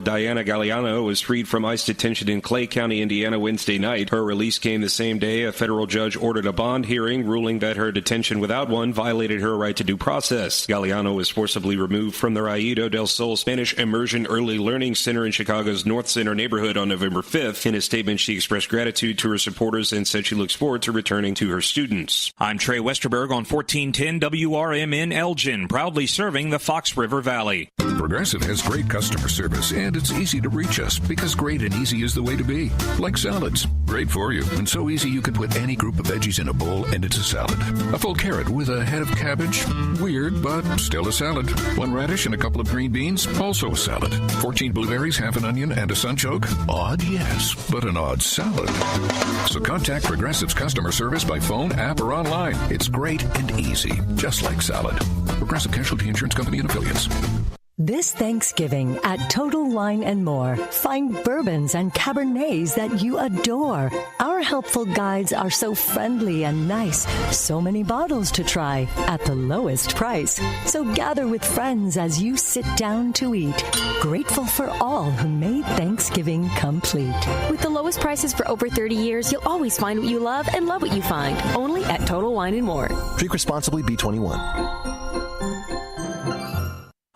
Diana Galliano was freed from ICE detention in Clay County, Indiana, Wednesday night. Her release came the same day a federal judge ordered a bond hearing, ruling that her detention without one violated her right to due process. Galliano was forcibly removed from the Raído del Sol Spanish Immersion Early Learning Center in Chicago's North Center neighborhood on November 5th. In a statement, she expressed gratitude to her supporters and said she looks forward to returning to her students. I'm Trey Westerberg on 1410 WRMN Elgin, proudly serving the Fox River Valley. Progressive has great customer service, and it's easy to reach us because great and easy is the way to be. Like salads. Great for you, and so easy you could put any group of veggies in a bowl and it's a salad. A full carrot with a head of cabbage? Weird, but still a salad. One radish and a couple of green beans? Also a salad. 14 blueberries, half an onion, and a sunchoke? Odd, yes, but an odd salad. So contact Progressive's customer service by phone, app, or online. It's great and easy, just like salad. Progressive Casualty Insurance Company and Affiliates. This Thanksgiving at Total Wine & More, find bourbons and Cabernets that you adore. Our helpful guides are so friendly and nice. So many bottles to try at the lowest price. So gather with friends as you sit down to eat. Grateful for all who made Thanksgiving complete. With the lowest prices for over 30 years, you'll always find what you love and love what you find. Only at Total Wine & More. Drink responsibly, B21.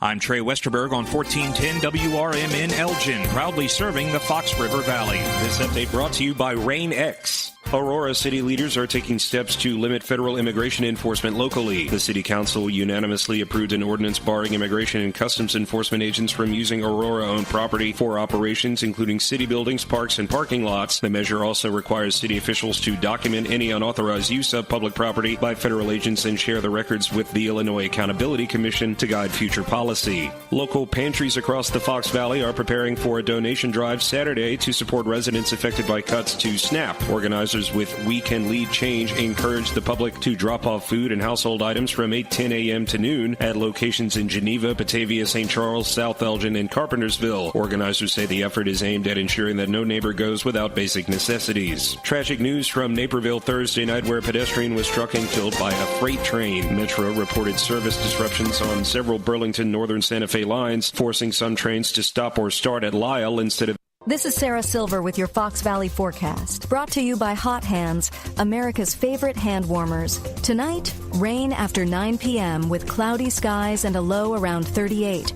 I'm Trey Westerberg on 1410 WRMN Elgin, proudly serving the Fox River Valley. This update brought to you by Rain X. Aurora city leaders are taking steps to limit federal immigration enforcement locally. The city council unanimously approved an ordinance barring immigration and customs enforcement agents from using Aurora-owned property for operations, including city buildings, parks, and parking lots. The measure also requires city officials to document any unauthorized use of public property by federal agents and share the records with the Illinois Accountability Commission to guide future policy. Local pantries across the Fox Valley are preparing for a donation drive Saturday to support residents affected by cuts to SNAP. Organizers with We Can Lead Change encourage the public to drop off food and household items from 8:10 a.m. to noon at locations in Geneva, Batavia, St. Charles, South Elgin, and Carpentersville. Organizers say the effort is aimed at ensuring that no neighbor goes without basic necessities. Tragic news from Naperville Thursday night where a pedestrian was struck and killed by a freight train. Metro reported service disruptions on several Burlington Northern Santa Fe lines, forcing some trains to stop or start at Lyle instead of. This is Sarah Silver with your Fox Valley forecast. Brought to you by Hot Hands, America's favorite hand warmers. Tonight, rain after 9 p.m. with cloudy skies and a low around 38.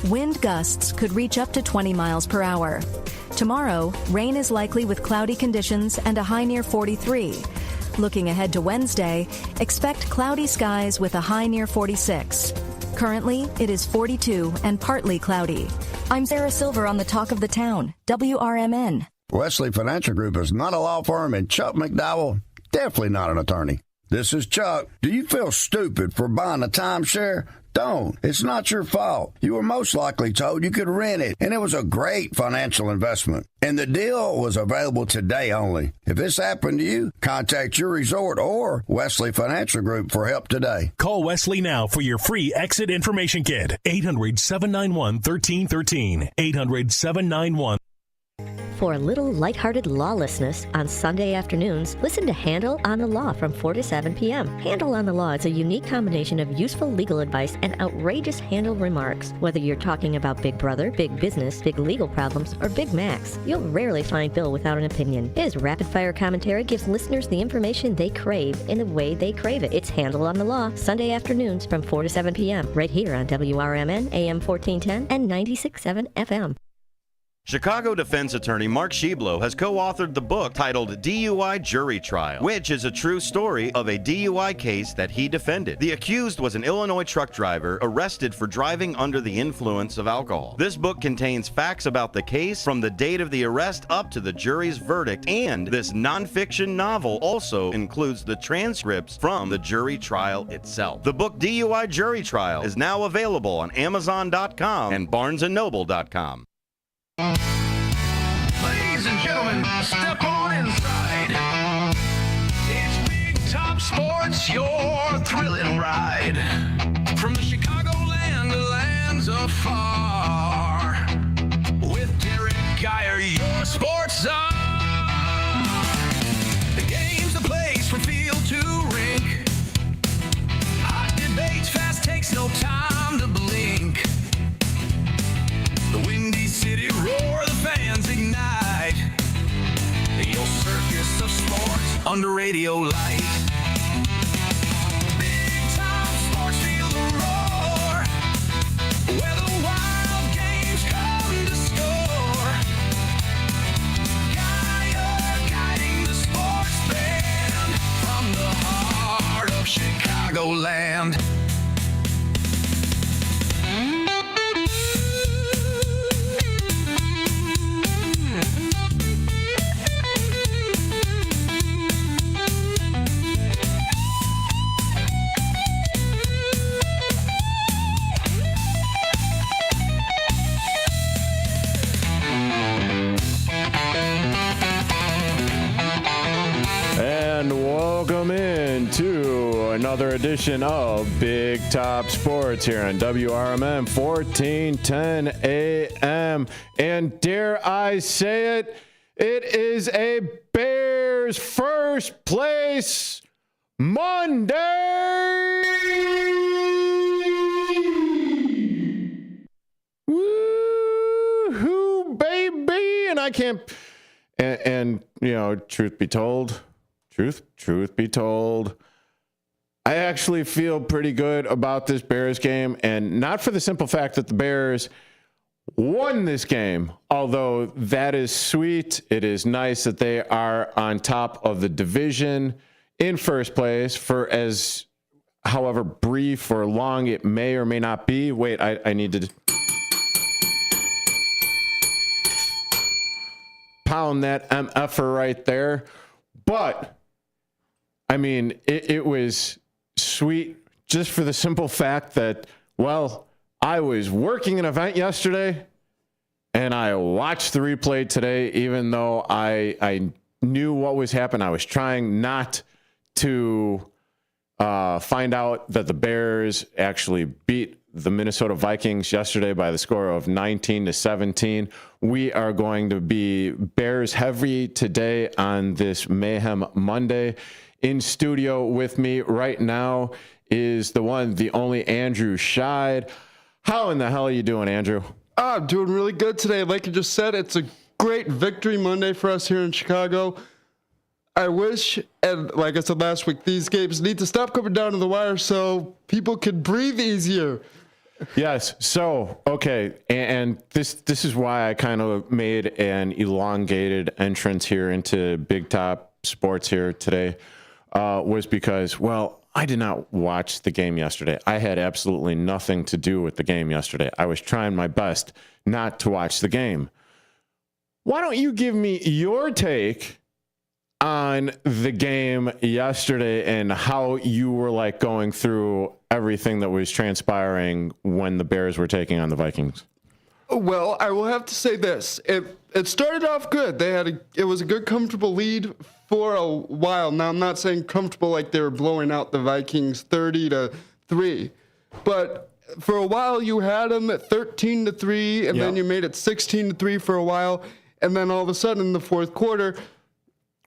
Wind gusts could reach up to 20 miles per hour. Tomorrow, rain is likely with cloudy conditions and a high near 43. Looking ahead to Wednesday, expect cloudy skies with a high near 46. Currently, it is 42 and partly cloudy. I'm Sarah Silver on the Talk of the Town, WRMN. Wesley Financial Group is not a law firm, and Chuck McDowell, definitely not an attorney. This is Chuck. Do you feel stupid for buying a timeshare? Don't. It's not your fault. You were most likely told you could rent it, and it was a great financial investment. And the deal was available today only. If this happened to you, contact your resort or Wesley Financial Group for help today. Call Wesley now for your free exit information kit. 800-791-1313. 800-791. For a little lighthearted lawlessness on Sunday afternoons, listen to Handle on the Law from 4 to 7 p.m. Handle on the Law is a unique combination of useful legal advice and outrageous handle remarks. Whether you're talking about Big Brother, big business, big legal problems, or Big Macs, you'll rarely find Bill without an opinion. His rapid-fire commentary gives listeners the information they crave in the way they crave it. It's Handle on the Law, Sunday afternoons from 4 to 7 p.m. right here on WRMN, AM 1410 and 96.7 FM. Chicago defense attorney Mark Schieblo has co-authored the book titled DUI Jury Trial, which is a true story of a DUI case that he defended. The accused was an Illinois truck driver arrested for driving under the influence of alcohol. This book contains facts about the case from the date of the arrest up to the jury's verdict, and this nonfiction novel also includes the transcripts from the jury trial itself. The book DUI Jury Trial is now available on Amazon.com and BarnesandNoble.com. Ladies and gentlemen, step on inside. It's Big Top Sports, your thrilling ride. From the Chicagoland to lands afar. With Derrick Geyer, your sports czar. The game's the place from field to rink. Hot debates, fast takes, no time to blink. The Windy City under radio light. Big time sports, feel the roar, where the wild games come to score. Geyer guiding the sports fan from the heart of Chicagoland. Welcome in to another edition of Big Top Sports here on WRMN 1410 AM. And dare I say it, it is a Bears first place Monday. Woo-hoo, baby. And I can't, and you know, truth be told, I actually feel pretty good about this Bears game, and not for the simple fact that the Bears won this game, although that is sweet. It is nice that they are on top of the division in first place for as however brief or long it may or may not be. Wait, I need to pound that MFer right there. But I mean, it was sweet just for the simple fact that, well, I was working an event yesterday and I watched the replay today, even though I knew what was happening. I was trying not to find out that the Bears actually beat the Minnesota Vikings yesterday by the score of 19-17. We are going to be Bears heavy today on this Mayhem Monday. In studio with me right now is the one, the only Andrew Scheid. How in the hell are you doing, Andrew? I'm doing really good today. Like you just said, it's a great victory Monday for us here in Chicago. I wish, and like I said last week, these games need to stop coming down to the wire so people can breathe easier. Yes. So, okay. And this is why I kind of made an elongated entrance here into Big Top Sports here today, was because, well, I did not watch the game yesterday. I had absolutely nothing to do with the game yesterday. I was trying my best not to watch the game. Why don't you give me your take on the game yesterday and how you were like going through everything that was transpiring when the Bears were taking on the Vikings? Well, I will have to say this. It started off good. It was a good, comfortable lead for a while. Now, I'm not saying comfortable like they were blowing out the Vikings 30-3, but for a while you had them at 13-3, and then you made it 16-3 for a while, and then all of a sudden in the fourth quarter.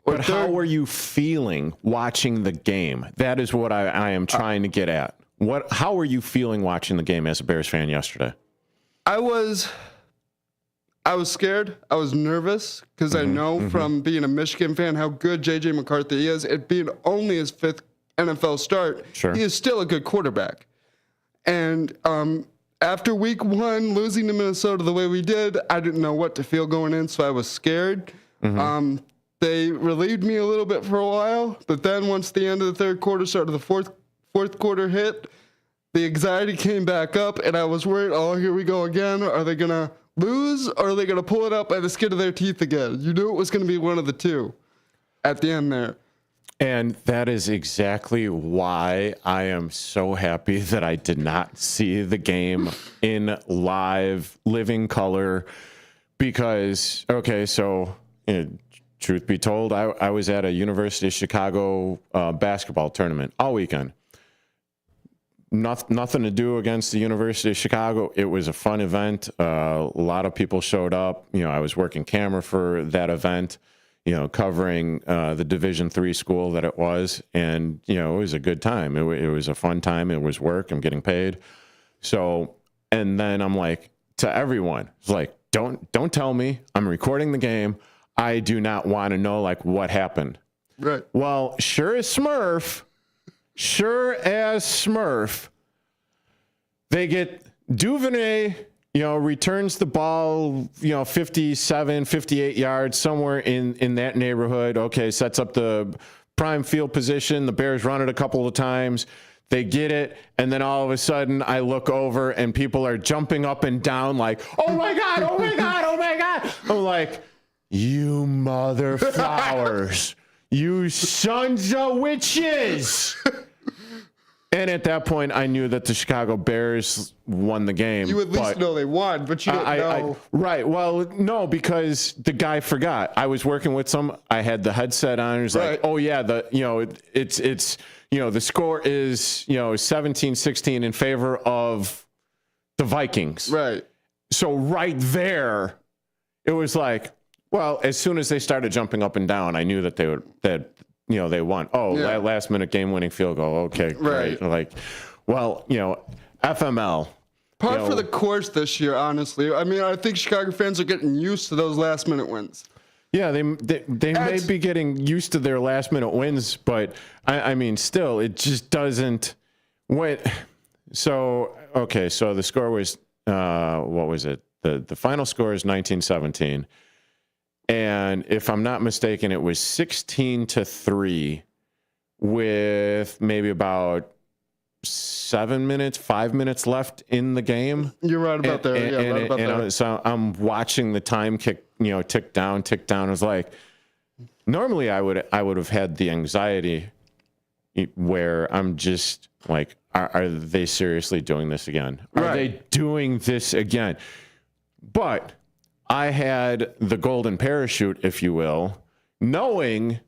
But how were you feeling watching the game? That is what I am trying to get at. How were you feeling watching the game as a Bears fan yesterday? I was scared. I was nervous because I know from being a Michigan fan how good J.J. McCarthy is. It being only his fifth NFL start, he is still a good quarterback. And after week one, losing to Minnesota the way we did, I didn't know what to feel going in, so I was scared. They relieved me a little bit for a while, but then once the end of the third quarter started, the fourth quarter hit, the anxiety came back up, and I was worried, here we go again. Are they going to lose, or are they going to pull it up by the skin of their teeth again? You knew it was going to be one of the two at the end there. And that is exactly why I am so happy that I did not see the game in living color, because, truth be told, I was at a University of Chicago basketball tournament all weekend. Nothing to do against the University of Chicago. It was a fun event. A lot of people showed up. I was working camera for that event, covering the Division III school that it was. And, it was a good time. It was a fun time. It was work. I'm getting paid. So, and then I'm like, to everyone, it's like, don't tell me. I'm recording the game. I do not want to know, what happened. Right. Well, sure as Smurf, they get Duvernay, returns the ball, 57, 58 yards, somewhere in that neighborhood. Okay, sets up the prime field position. The Bears run it a couple of times. They get it, and then all of a sudden I look over and people are jumping up and down like, oh my God, oh my God, oh my God. I'm like, you mother flowers, you sons of witches. And at that point, I knew that the Chicago Bears won the game. You at least know they won, but you don't know. Right. Well, no, because the guy forgot. I was working with I had the headset on. He was like, oh, yeah, it's the score is, 17-16 in favor of the Vikings. Right. So right there, it was like, well, as soon as they started jumping up and down, I knew that they won. Oh, yeah. Last minute game winning field goal. Okay, great. Right. Like, well, FML. Par for the course this year, honestly. I mean, I think Chicago fans are getting used to those last minute wins. Yeah, they may be getting used to their last minute wins, but I mean, still, it just doesn't. So the score was what was it? The final score is 19-17. And if I'm not mistaken, it was 16-3 with maybe about 5 minutes left in the game. You're right about that. So I'm watching the time tick down. I was like, normally I would have had the anxiety where I'm just like, are they seriously doing this again? Are they doing this again? But I had the golden parachute, if you will, knowing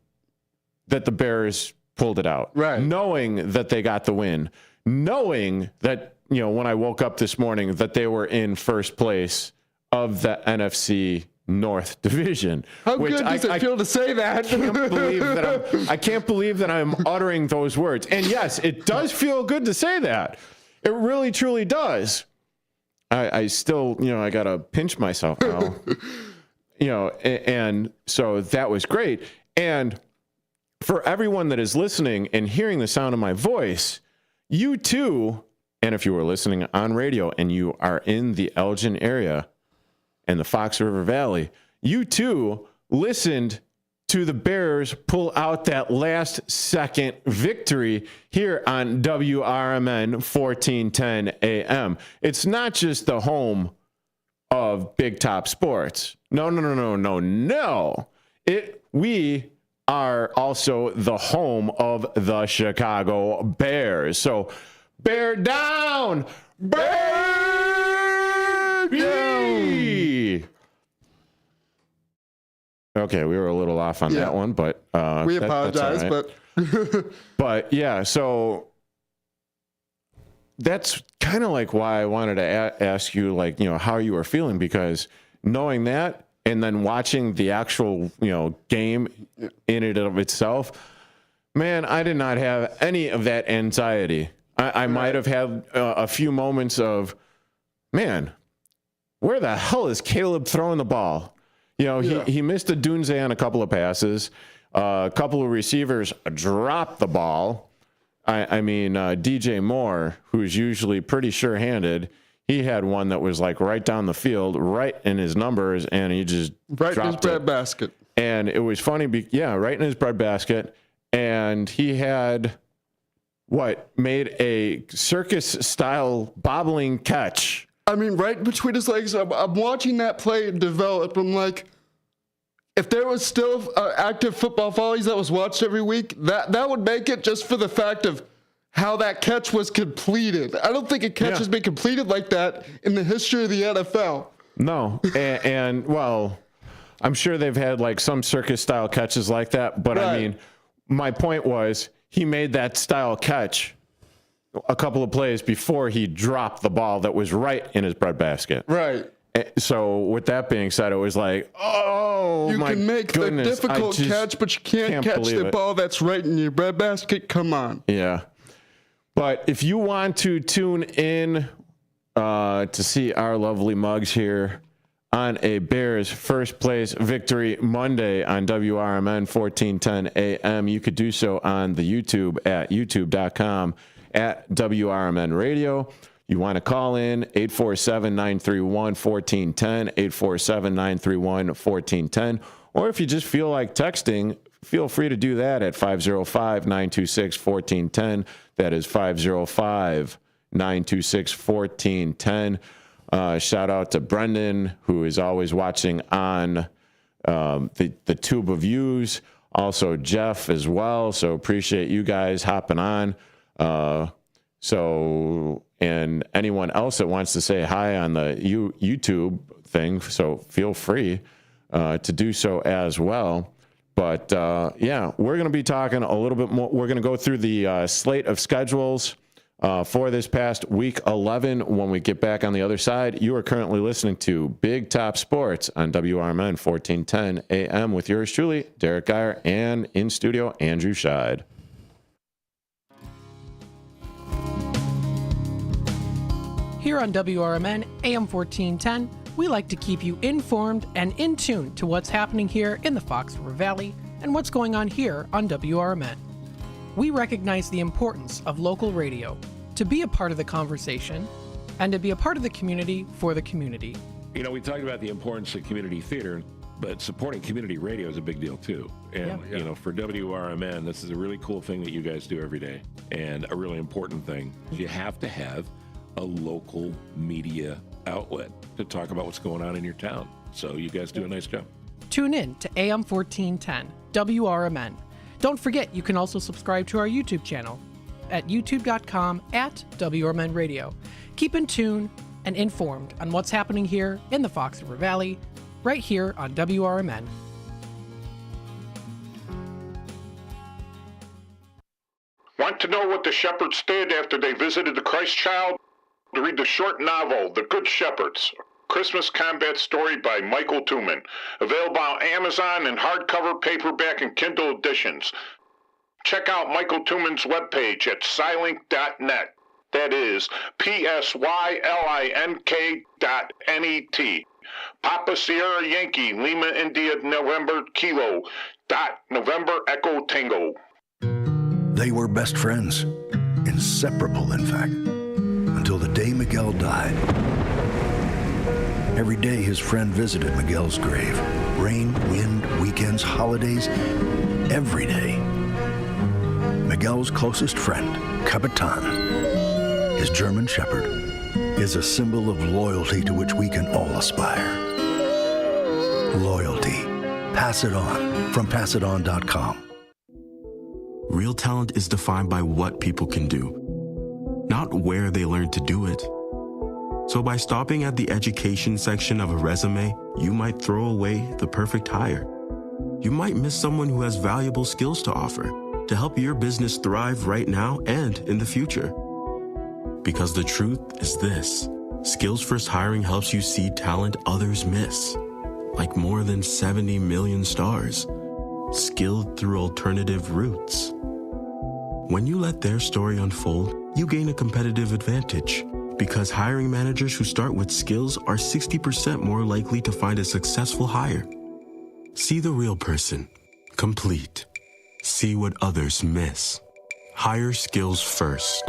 that the Bears pulled it out, knowing that they got the win, knowing that, when I woke up this morning, that they were in first place of the NFC North Division. How good does it feel to say that? I can't believe that I'm uttering those words. And yes, it does feel good to say that. It really, truly does. I still, I got to pinch myself now, and so that was great. And for everyone that is listening and hearing the sound of my voice, you too, and if you were listening on radio and you are in the Elgin area and the Fox River Valley, you too listened to the Bears pull out that last second victory here on WRMN 1410 AM. It's not just the home of Big Top Sports. No. We are also the home of the Chicago Bears. So bear down, bear down. Okay, we were a little off on that one, but we apologize. Right. But yeah, so that's kind of like why I wanted to ask you, how you were feeling, because knowing that and then watching the actual, game in and of itself, man, I did not have any of that anxiety. I might have had a few moments of, man, where the hell is Caleb throwing the ball? He missed a Dunze on a couple of passes. A couple of receivers dropped the ball. I mean, DJ Moore, who's usually pretty sure-handed, he had one that was like right down the field, right in his numbers, and he just dropped in his breadbasket. And it was funny, right in his breadbasket. And he had made a circus-style bobbling catch. I mean, right between his legs. I'm watching that play develop. I'm like, if there was still active football follies that was watched every week, that would make it, just for the fact of how that catch was completed. I don't think a catch has been completed like that in the history of the NFL. No. and well, I'm sure they've had some circus-style catches like that. But I mean, my point was, he made that style catch a couple of plays before he dropped the ball that was right in his breadbasket. Right. So with that being said, it was like, oh, you my can make goodness, the difficult catch, but you can't catch the ball that's right in your breadbasket. Come on. Yeah. But if you want to tune in to see our lovely mugs here on a Bears first place victory Monday on WRMN 1410 AM. You could do so on the YouTube at youtube.com/WRMN Radio. You want to call in 847-931-1410, 847-931-1410. Or if you just feel like texting, feel free to do that at 505-926-1410. That is 505-926-1410. Shout out to Brendan, who is always watching on the Tube of Views. Also Jeff as well. So appreciate you guys hopping on. And anyone else that wants to say hi on the YouTube thing, so feel free to do so as well. But we're going to be talking a little bit more. We're going to go through the slate of schedules for this past week 11 when we get back on the other side. You are currently listening to Big Top Sports on WRMN 1410 AM with yours truly, Derrick Geyer, and in studio, Andrew Scheid. Here on WRMN AM 1410, we like to keep you informed and in tune to what's happening here in the Fox River Valley and what's going on here on WRMN. We recognize the importance of local radio to be a part of the conversation and to be a part of the community for the community. You know, we talked about the importance of community theater, but supporting community radio is a big deal too. And, you know, for WRMN, this is a really cool thing that you guys do every day, and a really important thing. You have to have a local media outlet to talk about what's going on in your town. So you guys do a nice job. Tune in to AM 1410, WRMN. Don't forget, you can also subscribe to our YouTube channel at youtube.com/WRMN Radio. Keep in tune and informed on what's happening here in the Fox River Valley, right here on WRMN. Want to know what the shepherds did after they visited the Christ child? To read the short novel, The Good Shepherds, a Christmas combat story by Michael Tooman. Available on Amazon in hardcover, paperback, and Kindle editions. Check out Michael Tooman's webpage at Scilink.net. That is PSYLINK.net. Papa Sierra Yankee, Lima India November Kilo, November Echo Tango. They were best friends, inseparable in fact, until the day Miguel died. Every day his friend visited Miguel's grave. Rain, wind, weekends, holidays, every day. Miguel's closest friend, Capitan, his German Shepherd, is a symbol of loyalty to which we can all aspire. Loyalty. Pass it on from passiton.com. Real talent is defined by what people can do, not where they learn to do it. So by stopping at the education section of a resume, you might throw away the perfect hire. You might miss someone who has valuable skills to offer to help your business thrive right now and in the future. Because the truth is this: Skills First Hiring helps you see talent others miss, like more than 70 million stars, skilled through alternative routes. When you let their story unfold, you gain a competitive advantage, because hiring managers who start with skills are 60% more likely to find a successful hire. See the real person, complete. See what others miss. Hire skills first.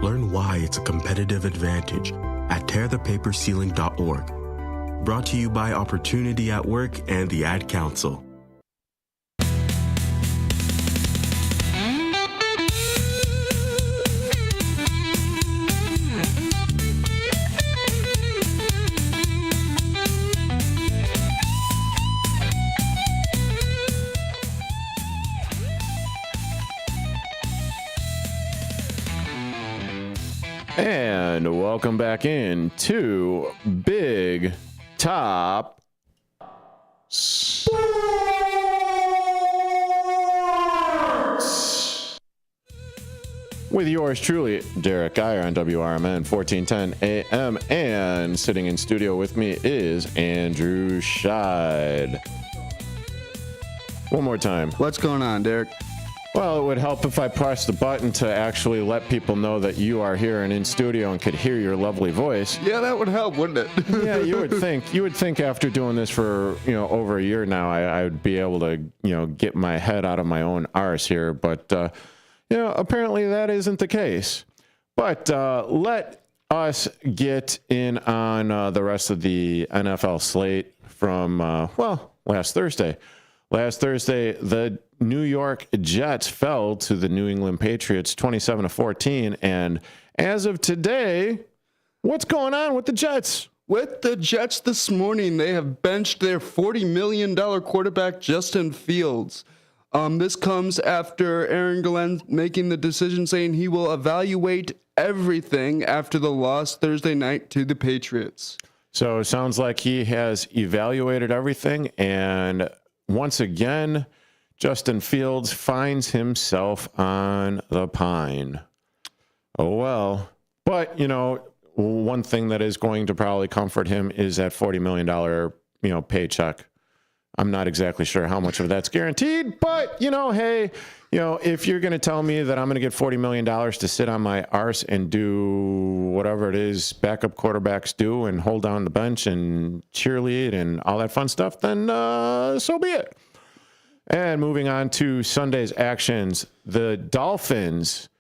Learn why it's a competitive advantage at tearthepaperceiling.org. Brought to you by Opportunity at Work and the Ad Council. And welcome back in to Big Top Sports with yours truly, Derrick Geyer on WRMN 1410 AM, and sitting in studio with me is Andrew Scheid. One more time. What's going on, Derrick? Well, it would help if I pressed the button to actually let people know that you are here and in studio and could hear your lovely voice. Yeah, that would help, wouldn't it? Yeah, you would think. You would think after doing this for over a year now, I would be able to get my head out of my own arse here. But apparently that isn't the case. But let us get in on the rest of the NFL slate from last Thursday. Last Thursday, the New York Jets fell to the New England Patriots 27-14. And as of today, what's going on with the Jets? With the Jets this morning, they have benched their $40 million quarterback, Justin Fields. This comes after Aaron Glenn making the decision saying he will evaluate everything after the loss Thursday night to the Patriots. So it sounds like he has evaluated everything, and once again, Justin Fields finds himself on the pine. Oh, well. But, one thing that is going to probably comfort him is that $40 million, paycheck. I'm not exactly sure how much of that's guaranteed, but, hey, if you're going to tell me that I'm going to get $40 million to sit on my arse and do whatever it is backup quarterbacks do and hold down the bench and cheerlead and all that fun stuff, then so be it. And moving on to Sunday's actions, the Dolphins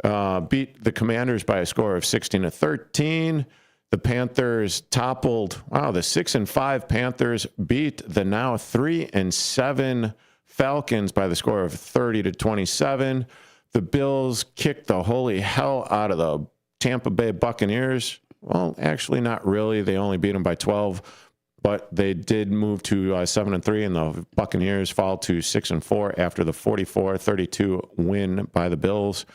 beat the Commanders by a score of 16-13. The Panthers toppled, the 6-5 Panthers beat the now 3-7 Falcons by the score of 30-27. The Bills kicked the holy hell out of the Tampa Bay Buccaneers. Well, actually not really. They only beat them by 12, but they did move to 7-3, and the Buccaneers fall to 6-4 after the 44-32 win by the Bills.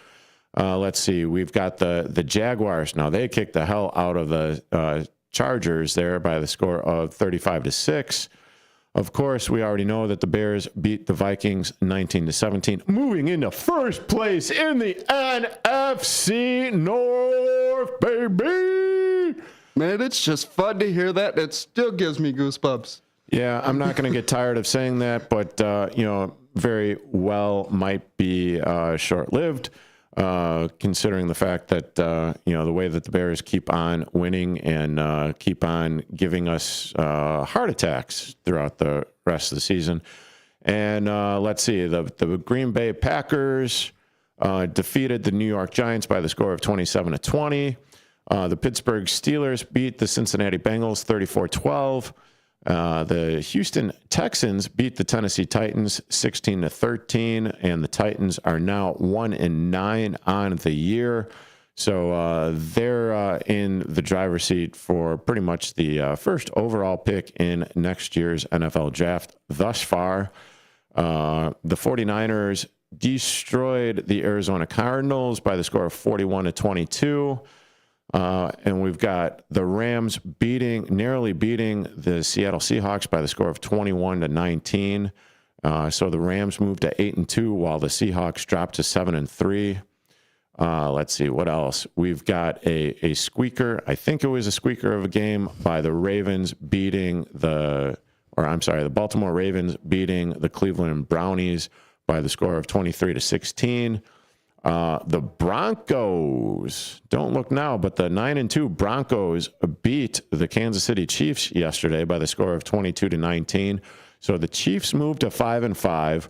Let's see. We've got the Jaguars. Now, they kicked the hell out of the Chargers there by the score of 35-6. Of course, we already know that the Bears beat the Vikings 19-17, moving into first place in the NFC North, baby. Man, it's just fun to hear that. It still gives me goosebumps. Yeah, I'm not going to get tired of saying that, but, very well might be short-lived. Considering the fact that, the way that the Bears keep on winning and keep on giving us heart attacks throughout the rest of the season. And let's see, the Green Bay Packers defeated the New York Giants by the score of 27-20. The Pittsburgh Steelers beat the Cincinnati Bengals 34-12. The Houston Texans beat the Tennessee Titans 16-13, and the Titans are now 1-9 on the year. So they're in the driver's seat for pretty much the first overall pick in next year's NFL draft thus far. The 49ers destroyed the Arizona Cardinals by the score of 41-22. And we've got the Rams narrowly beating the Seattle Seahawks by the score of 21-19. So the Rams moved to 8-2 while the Seahawks dropped to 7-3. Let's see what else. We've got a squeaker. I think it was a squeaker of a game by the Ravens beating the Baltimore Ravens beating the Cleveland Brownies by the score of 23-16. The Broncos, don't look now, but the 9-2 Broncos beat the Kansas City Chiefs yesterday by the score of 22-19. So the Chiefs moved to 5-5,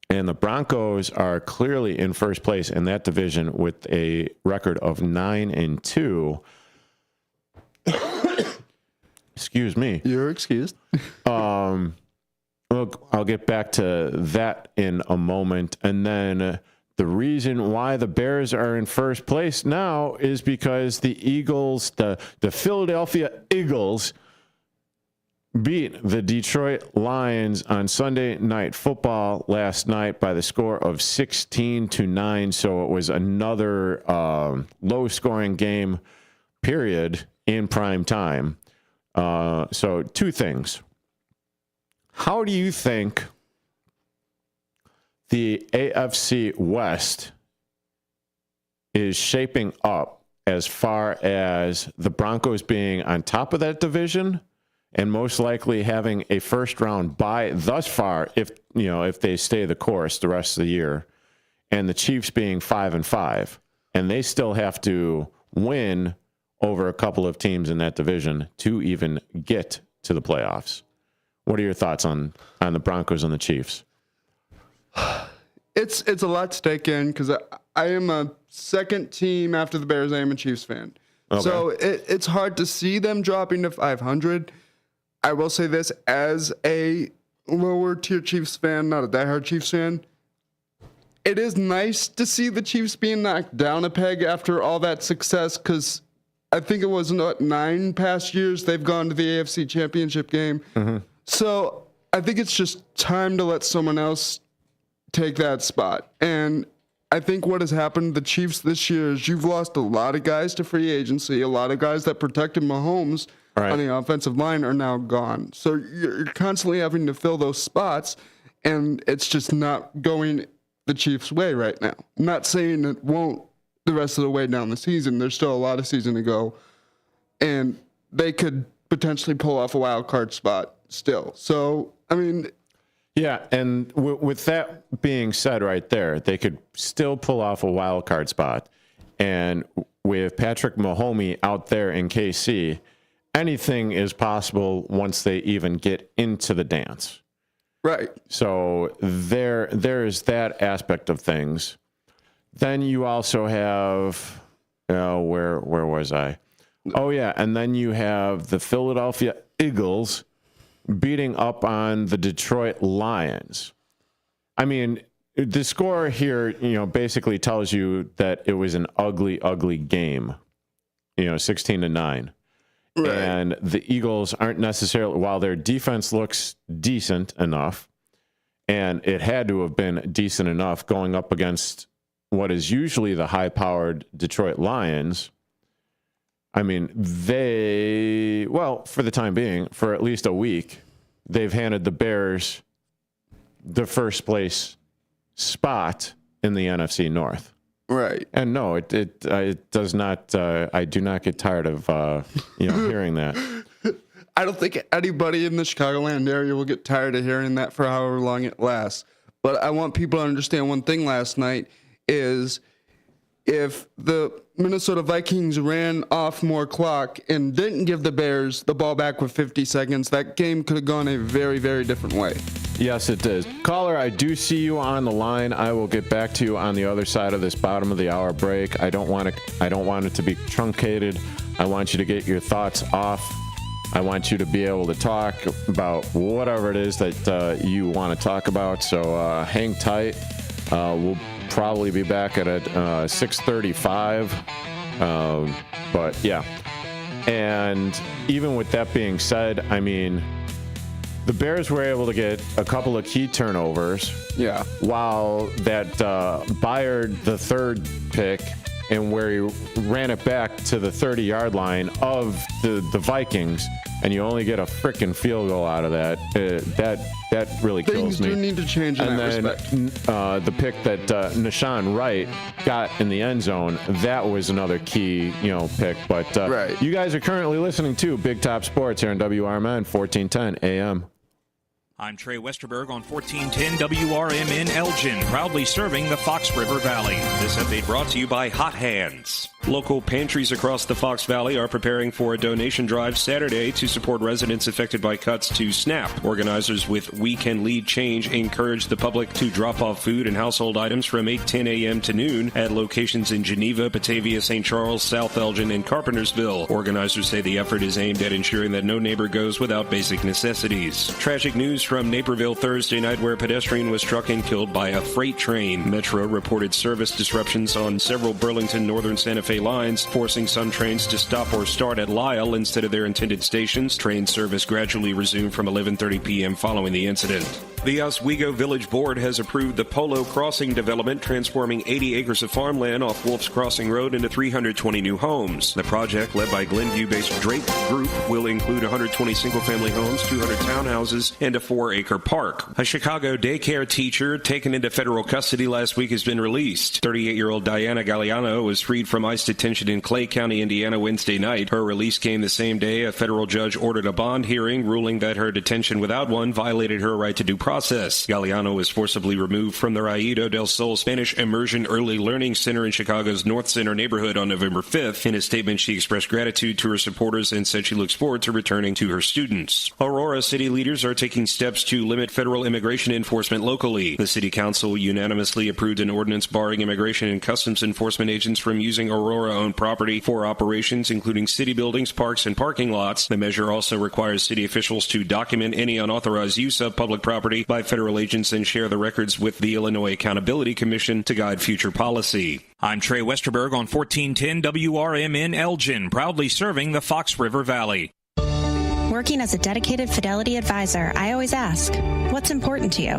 and the Broncos are clearly in first place in that division with a record of 9-2. Excuse me. You're excused. Look, I'll get back to that in a moment, and then the reason why the Bears are in first place now is because the Eagles, the Philadelphia Eagles, beat the Detroit Lions on Sunday Night Football last night by the score of 16-9. So it was another low-scoring game, period, in prime time. So two things. How do you think the AFC West is shaping up as far as the Broncos being on top of that division and most likely having a first-round bye thus far, if they stay the course the rest of the year, and the Chiefs being 5-5, and they still have to win over a couple of teams in that division to even get to the playoffs. What are your thoughts on the Broncos and the Chiefs? It's a lot to take in because I am a second team after the Bears. I am a Chiefs fan. Okay. So it's hard to see them dropping to 500. I will say this, as a lower tier Chiefs fan, not a diehard Chiefs fan, it is nice to see the Chiefs being knocked down a peg after all that success, because I think it was 9 past years they've gone to the AFC Championship game. Mm-hmm. So I think it's just time to let someone else take that spot. And I think what has happened to the Chiefs this year is you've lost a lot of guys to free agency. A lot of guys that protected Mahomes on the offensive line are now gone. So you're constantly having to fill those spots, and it's just not going the Chiefs' way right now. I'm not saying it won't the rest of the way down the season. There's still a lot of season to go, and they could potentially pull off a wild card spot still. So, I mean... Yeah, and with that being said right there, they could still pull off a wild card spot. And with Patrick Mahomes out there in KC, anything is possible once they even get into the dance. Right. So there is that aspect of things. Then you also have, where was I? Oh, yeah, and then you have the Philadelphia Eagles beating up on the Detroit Lions. I mean, the score here, basically tells you that it was an ugly, ugly game, 16-9. Right. And the Eagles aren't necessarily, while their defense looks decent enough, and it had to have been decent enough going up against what is usually the high-powered Detroit Lions. I mean, for the time being, for at least a week, they've handed the Bears the first place spot in the NFC North. Right. And no, it does not. I do not get tired of hearing that. I don't think anybody in the Chicagoland area will get tired of hearing that for however long it lasts. But I want people to understand one thing last night is if the Minnesota Vikings ran off more clock and didn't give the Bears the ball back with 50 seconds, that game could have gone a very, very different way. Yes, it did. Caller, I do see you on the line. I will get back to you on the other side of this bottom of the hour break. I don't want it to be truncated. I want you to get your thoughts off. I want you to be able to talk about whatever it is that you want to talk about. So hang tight. We'll probably be back at 6:35. But yeah. And even with that being said, I mean, the Bears were able to get a couple of key turnovers. Yeah. While that Byard, the third pick, and where he ran it back to the 30-yard line of the Vikings, and you only get a frickin' field goal out of that. That really kills me. Things do need to change in that respect. The pick that Nashawn Wright got in the end zone, that was another key, pick. But right. You guys are currently listening to Big Top Sports here on WRMN 1410 AM. I'm Trey Westerberg on 1410 WRMN Elgin, proudly serving the Fox River Valley. This update brought to you by Hot Hands. Local pantries across the Fox Valley are preparing for a donation drive Saturday to support residents affected by cuts to SNAP. Organizers with We Can Lead Change encourage the public to drop off food and household items from 8:10 a.m. to noon at locations in Geneva, Batavia, St. Charles, South Elgin, and Carpentersville. Organizers say the effort is aimed at ensuring that no neighbor goes without basic necessities. Tragic news from Naperville Thursday night where a pedestrian was struck and killed by a freight train. Metro reported service disruptions on several Burlington Northern Santa Fe lines, forcing some trains to stop or start at Lyle instead of their intended stations. Train service gradually resumed from 11:30 p.m. following the incident. The Oswego Village Board has approved the Polo Crossing development, transforming 80 acres of farmland off Wolf's Crossing Road into 320 new homes. The project, led by Glenview-based Drake Group, will include 120 single-family homes, 200 townhouses, and a 4-acre park. A Chicago daycare teacher taken into federal custody last week has been released. 38-year-old Diana Galliano was freed from ICE detention in Clay County, Indiana, Wednesday night. Her release came the same day a federal judge ordered a bond hearing, ruling that her detention without one violated her right to due process. Galliano was forcibly removed from the Raído del Sol Spanish Immersion Early Learning Center in Chicago's North Center neighborhood on November 5th. In a statement, she expressed gratitude to her supporters and said she looks forward to returning to her students. Aurora city leaders are taking steps to limit federal immigration enforcement locally. The city council unanimously approved an ordinance barring immigration and customs enforcement agents from using Aurora-owned property for operations, including city buildings, parks, and parking lots. The measure also requires city officials to document any unauthorized use of public property by federal agents and share the records with the Illinois Accountability Commission to guide future policy. I'm Trey Westerberg on 1410 WRMN Elgin, proudly serving the Fox River Valley. Working as a dedicated Fidelity advisor, I always ask, what's important to you?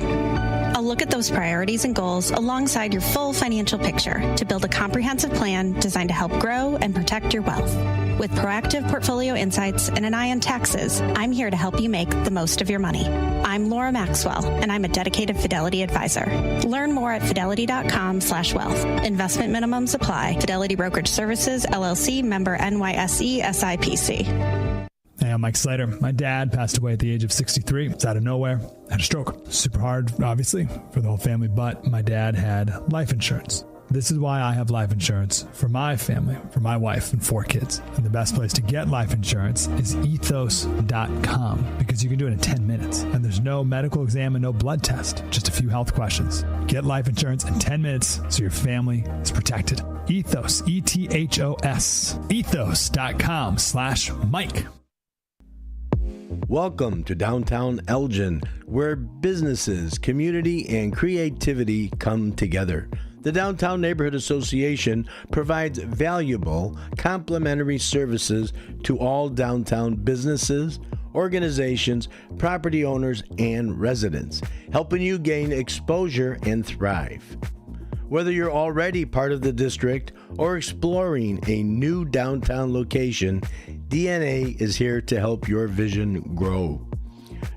I'll look at those priorities and goals alongside your full financial picture to build a comprehensive plan designed to help grow and protect your wealth. With proactive portfolio insights and an eye on taxes, I'm here to help you make the most of your money. I'm Laura Maxwell, and I'm a dedicated Fidelity advisor. Learn more at fidelity.com/wealth. Investment minimums apply. Fidelity Brokerage Services, LLC, member NYSE, SIPC. Hey, I'm Mike Slater. My dad passed away at the age of 63. It's out of nowhere. Had a stroke. Super hard, obviously, for the whole family, but my dad had life insurance. This is why I have life insurance for my family, for my wife and 4 kids. And the best place to get life insurance is ethos.com, because you can do it in 10 minutes. And there's no medical exam and no blood test, just a few health questions. Get life insurance in 10 minutes so your family is protected. Ethos, ETHOS, ethos.com/Mike. Welcome to downtown Elgin, where businesses, community, and creativity come together. The Downtown Neighborhood Association provides valuable, complimentary services to all downtown businesses, organizations, property owners, and residents, helping you gain exposure and thrive. Whether you're already part of the district or exploring a new downtown location, DNA is here to help your vision grow.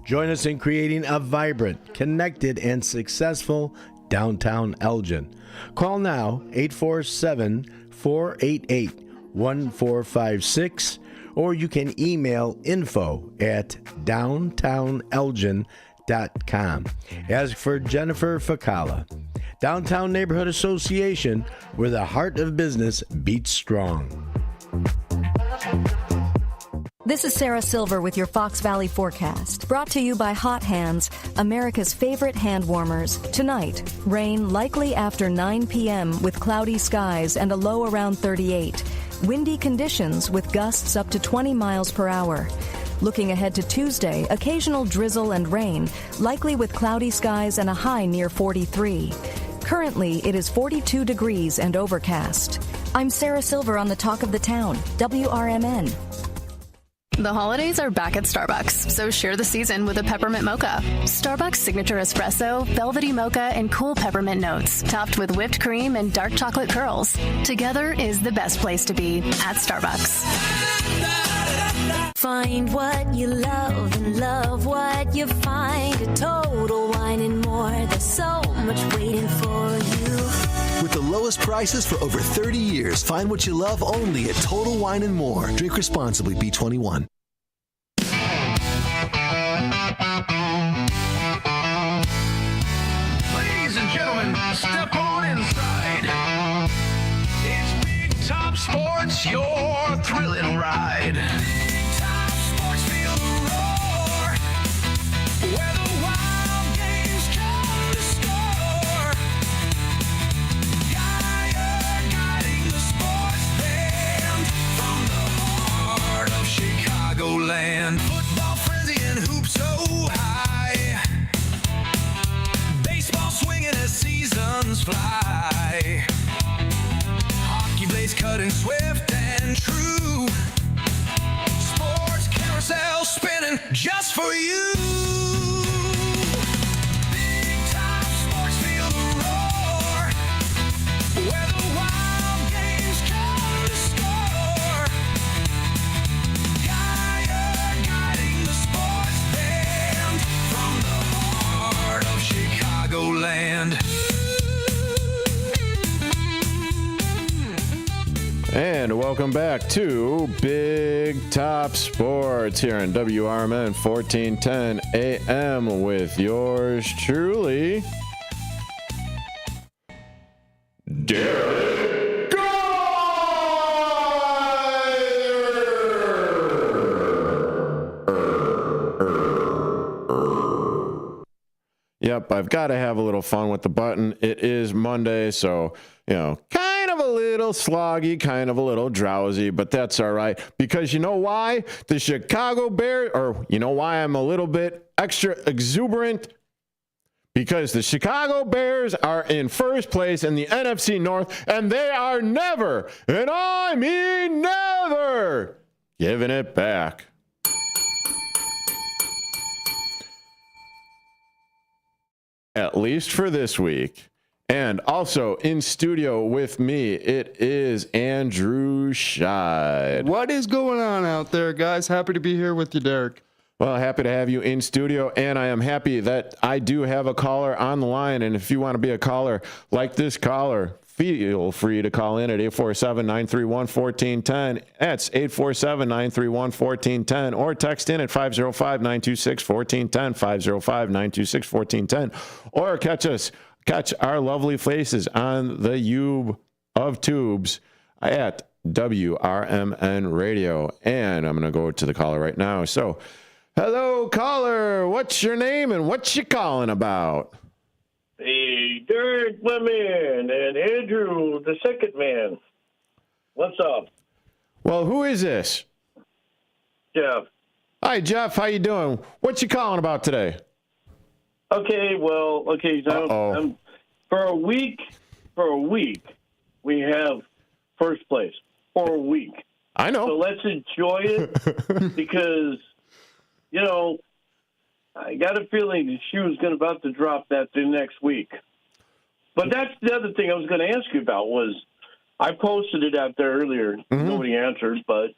Join us in creating a vibrant, connected, and successful downtown Elgin. Call now 847-488-1456, or you can email info@downtownelgin.com. Ask for Jennifer Facala. Downtown Neighborhood Association, where the heart of business beats strong. This is Sarah Silver with your Fox Valley forecast, brought to you by Hot Hands, America's favorite hand warmers. Tonight, rain likely after 9 p.m. with cloudy skies and a low around 38. Windy conditions with gusts up to 20 miles per hour. Looking ahead to Tuesday, occasional drizzle and rain, likely with cloudy skies and a high near 43. Currently, it is 42 degrees and overcast. I'm Sarah Silver on the Talk of the Town, WRMN. The holidays are back at Starbucks, so share the season with a peppermint mocha. Starbucks signature espresso, velvety mocha, and cool peppermint notes, topped with whipped cream and dark chocolate curls. Together is the best place to be at Starbucks. Find what you love and love what you find. A Total Wine and More. There's so much waiting for you. With the lowest prices for over 30 years, find what you love only at Total Wine and More. Drink responsibly, B21. Ladies and gentlemen, step on inside. It's Big Top Sports, your thrilling ride. Big Top Sports, feel the roar. Where the wild games come to score. Geyer guiding the sports band from the heart of Chicagoland. Football frenzy and hoops so high. Baseball swinging as seasons fly. Hockey blades cutting swift and true. Sports carousel spinning just for you. And welcome back to Big Top Sports here on WRMN 1410 AM with yours truly, Derrick Geyer. Yep, I've got to have a little fun with the button. It is Monday, so, kind of a little sloggy, kind of a little drowsy, but that's all right. Because you know why? The Chicago Bears, or you know why I'm a little bit extra exuberant? Because the Chicago Bears are in first place in the NFC North, and they are never, and I mean never, giving it back. At least for this week. And also in studio with me, it is Andrew Scheid. What is going on out there, guys? Happy to be here with you, Derek. Well, happy to have you in studio, and I am happy that I do have a caller on the line. And if you want to be a caller like this caller, feel free to call in at 847-931-1410. That's 847-931-1410. Or text in at 505-926-1410, 505-926-1410. Or catch our lovely faces on the Ube of Tubes at WRMN Radio. And I'm going to go to the caller right now. So, hello, caller. What's your name and what you calling about? Hey, Derek, my man, and Andrew, the second man. What's up? Well, who is this? Jeff. Hi, Jeff. How you doing? What you calling about today? Okay, so for a week, we have first place. For a week. I know. So let's enjoy it because, I got a feeling the shoe's about to drop that the next week. But that's the other thing I was going to ask you about was I posted it out there earlier. Mm-hmm. Nobody answered, but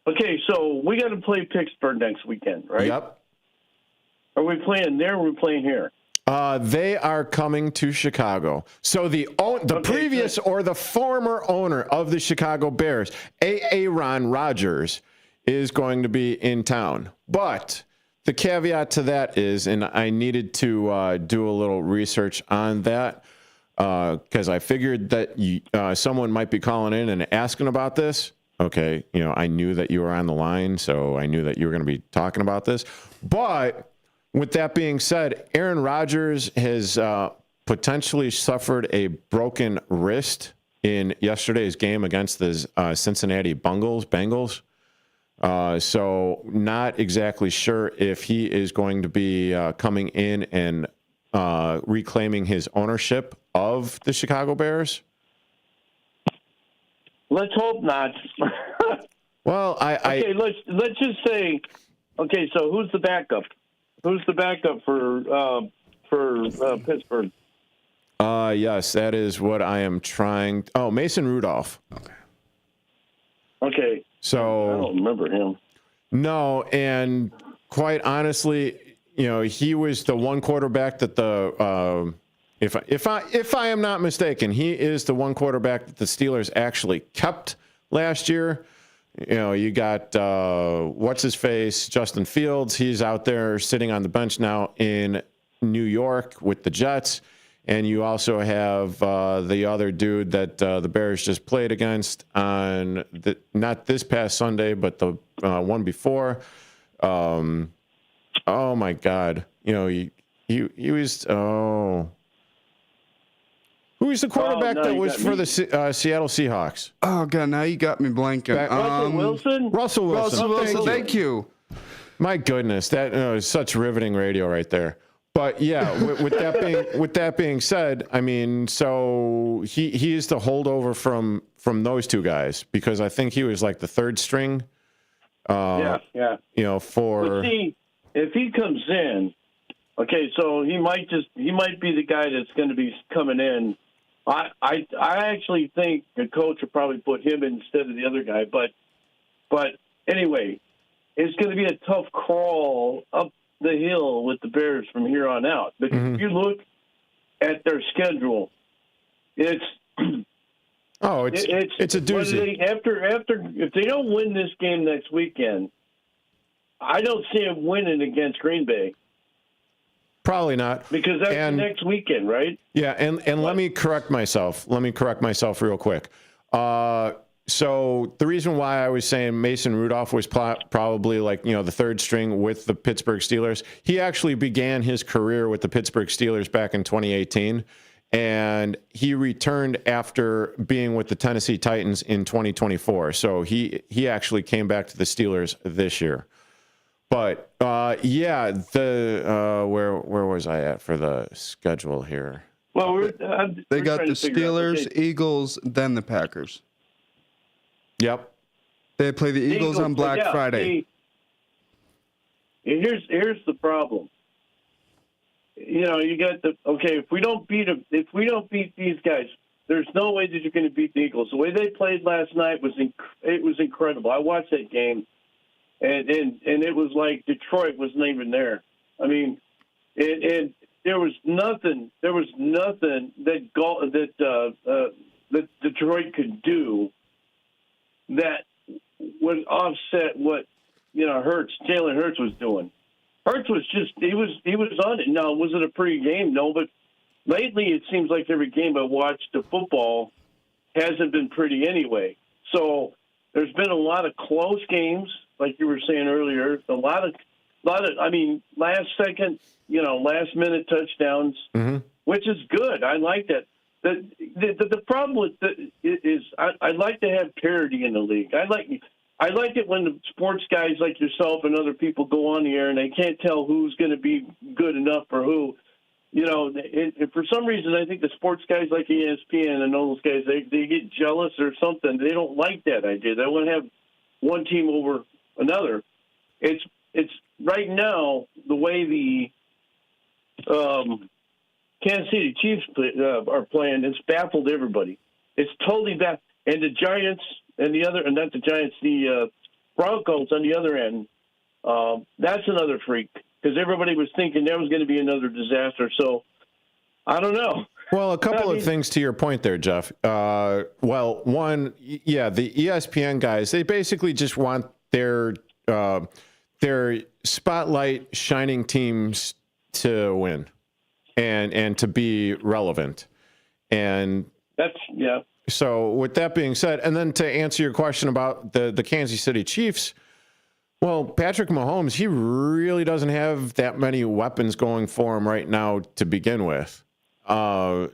okay, so we got to play Pittsburgh next weekend, right? Yep. Are we playing there or are we playing here? They are coming to Chicago. So the previous or the former owner of the Chicago Bears, Aaron Rodgers, is going to be in town. But the caveat to that is, and I needed to do a little research on that because I figured that someone might be calling in and asking about this. Okay, I knew that you were on the line, so I knew that you were going to be talking about this. But with that being said, Aaron Rodgers has potentially suffered a broken wrist in yesterday's game against the Cincinnati Bengals. So not exactly sure if he is going to be coming in and reclaiming his ownership of the Chicago Bears. Let's hope not. Well, okay, let's just say, okay, so who's the backup? Who's the backup for Pittsburgh? Yes, that is what I am trying. Oh, Mason Rudolph. Okay. So I don't remember him. No, and quite honestly, he was the one quarterback that the if I am not mistaken, he is the one quarterback that the Steelers actually kept last year. You got what's his face, Justin Fields. He's out there sitting on the bench now in New York with the Jets. And you also have the other dude that the Bears just played against on not this past Sunday, but the one before. Oh my God! He was who was the quarterback that was for the Seattle Seahawks? Oh God! Now you got me blanking. Russell Wilson. Thank you. My goodness, that is such riveting radio right there. But yeah, with that being said, I mean, so he is the holdover from those two guys because I think he was like the third string. Yeah. For see, if he comes in, okay, so he might be the guy that's going to be coming in. I actually think the coach would probably put him instead of the other guy, but anyway, it's going to be a tough crawl up the hill with the Bears from here on out. But if you look at their schedule, it's Oh, it's a doozy. If they don't win this game next weekend, I don't see them winning against Green Bay. Probably not. Because that's next weekend, right? Yeah, and let me correct myself. Real quick. So the reason why I was saying Mason Rudolph was probably the third string with the Pittsburgh Steelers, he actually began his career with the Pittsburgh Steelers back in 2018, and he returned after being with the Tennessee Titans in 2024. So he actually came back to the Steelers this year. But where was I at for the schedule here? Well, they got the Steelers, Eagles, then the Packers. Yep. They play the Eagles on Black Friday. Here's the problem. You got if we don't beat these guys, there's no way that you're going to beat the Eagles. The way they played last night was incredible. I watched that game, and it was like Detroit wasn't even there. I mean, and there was nothing that Detroit could do that would offset what Jalen Hurts was doing. Hurts was he was on it. Now, was it a pretty game? No, but lately it seems like every game I watched of football hasn't been pretty anyway. So there's been a lot of close games, like you were saying earlier. A lot of last minute touchdowns, which is good. I like that. The problem with is I like to have parity in the league. I like it when the sports guys like yourself and other people go on the air and they can't tell who's going to be good enough for who. For some reason, I think the sports guys like ESPN and all those guys, they get jealous or something. They don't like that idea. They want to have one team over another. It's right now the way the Kansas City Chiefs are playing. It's baffled everybody. It's totally baffled. And the Giants and the Broncos on the other end, that's another freak because everybody was thinking there was going to be another disaster. So I don't know. Well, a couple of things to your point there, Jeff. One, the ESPN guys, they basically just want their spotlight shining teams to win. And to be relevant. And so with that being said, and then to answer your question about the Kansas City Chiefs, well, Patrick Mahomes, he really doesn't have that many weapons going for him right now to begin with. There's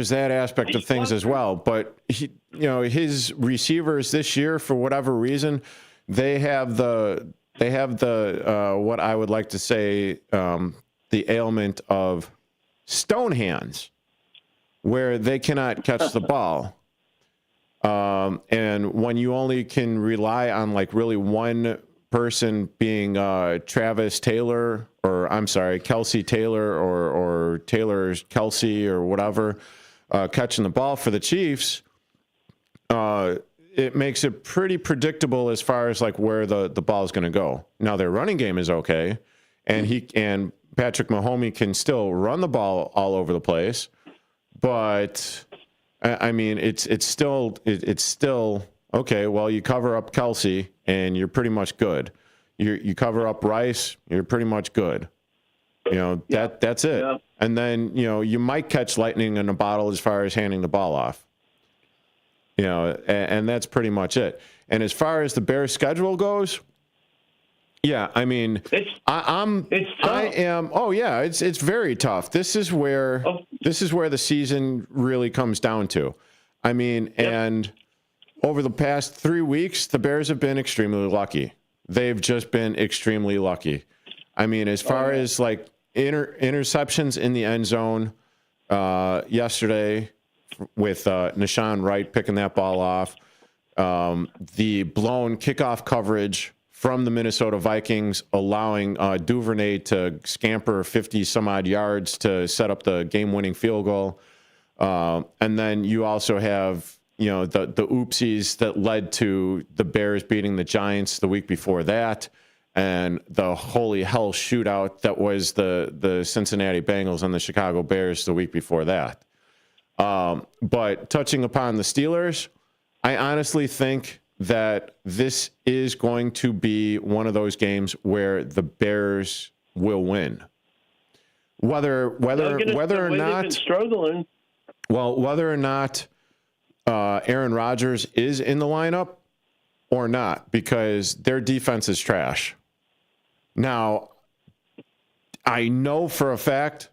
that aspect of things as well. But his receivers this year, for whatever reason, they have the what I would like to say the ailment of stone hands, where they cannot catch the ball. And when you only can rely on really one person being Kelsey Taylor or Taylor Kelsey or whatever, catching the ball for the Chiefs, it makes it pretty predictable as far as where the ball is going to go. Now their running game is okay, and Patrick Mahomes can still run the ball all over the place, but I mean it's still okay. Well, you cover up Kelsey and you're pretty much good. You cover up Rice, you're pretty much good. That's it. Yeah. And then you might catch lightning in a bottle as far as handing the ball off. And that's pretty much it. And as far as the Bears' schedule goes, it's very tough. This is where the season really comes down to. I mean, and over the past 3 weeks, the Bears have been extremely lucky. They've just been extremely lucky. I mean, as far as interceptions in the end zone, yesterday, with Nashawn Wright picking that ball off. The blown kickoff coverage from the Minnesota Vikings, allowing Duvernay to scamper 50-some-odd yards to set up the game-winning field goal. And then you also have, the oopsies that led to the Bears beating the Giants the week before that, and the holy hell shootout that was the Cincinnati Bengals and the Chicago Bears the week before that. But touching upon the Steelers, I honestly think that this is going to be one of those games where the Bears will win. Whether or not struggling. Well, whether or not Aaron Rodgers is in the lineup or not, because their defense is trash. Now, I know for a fact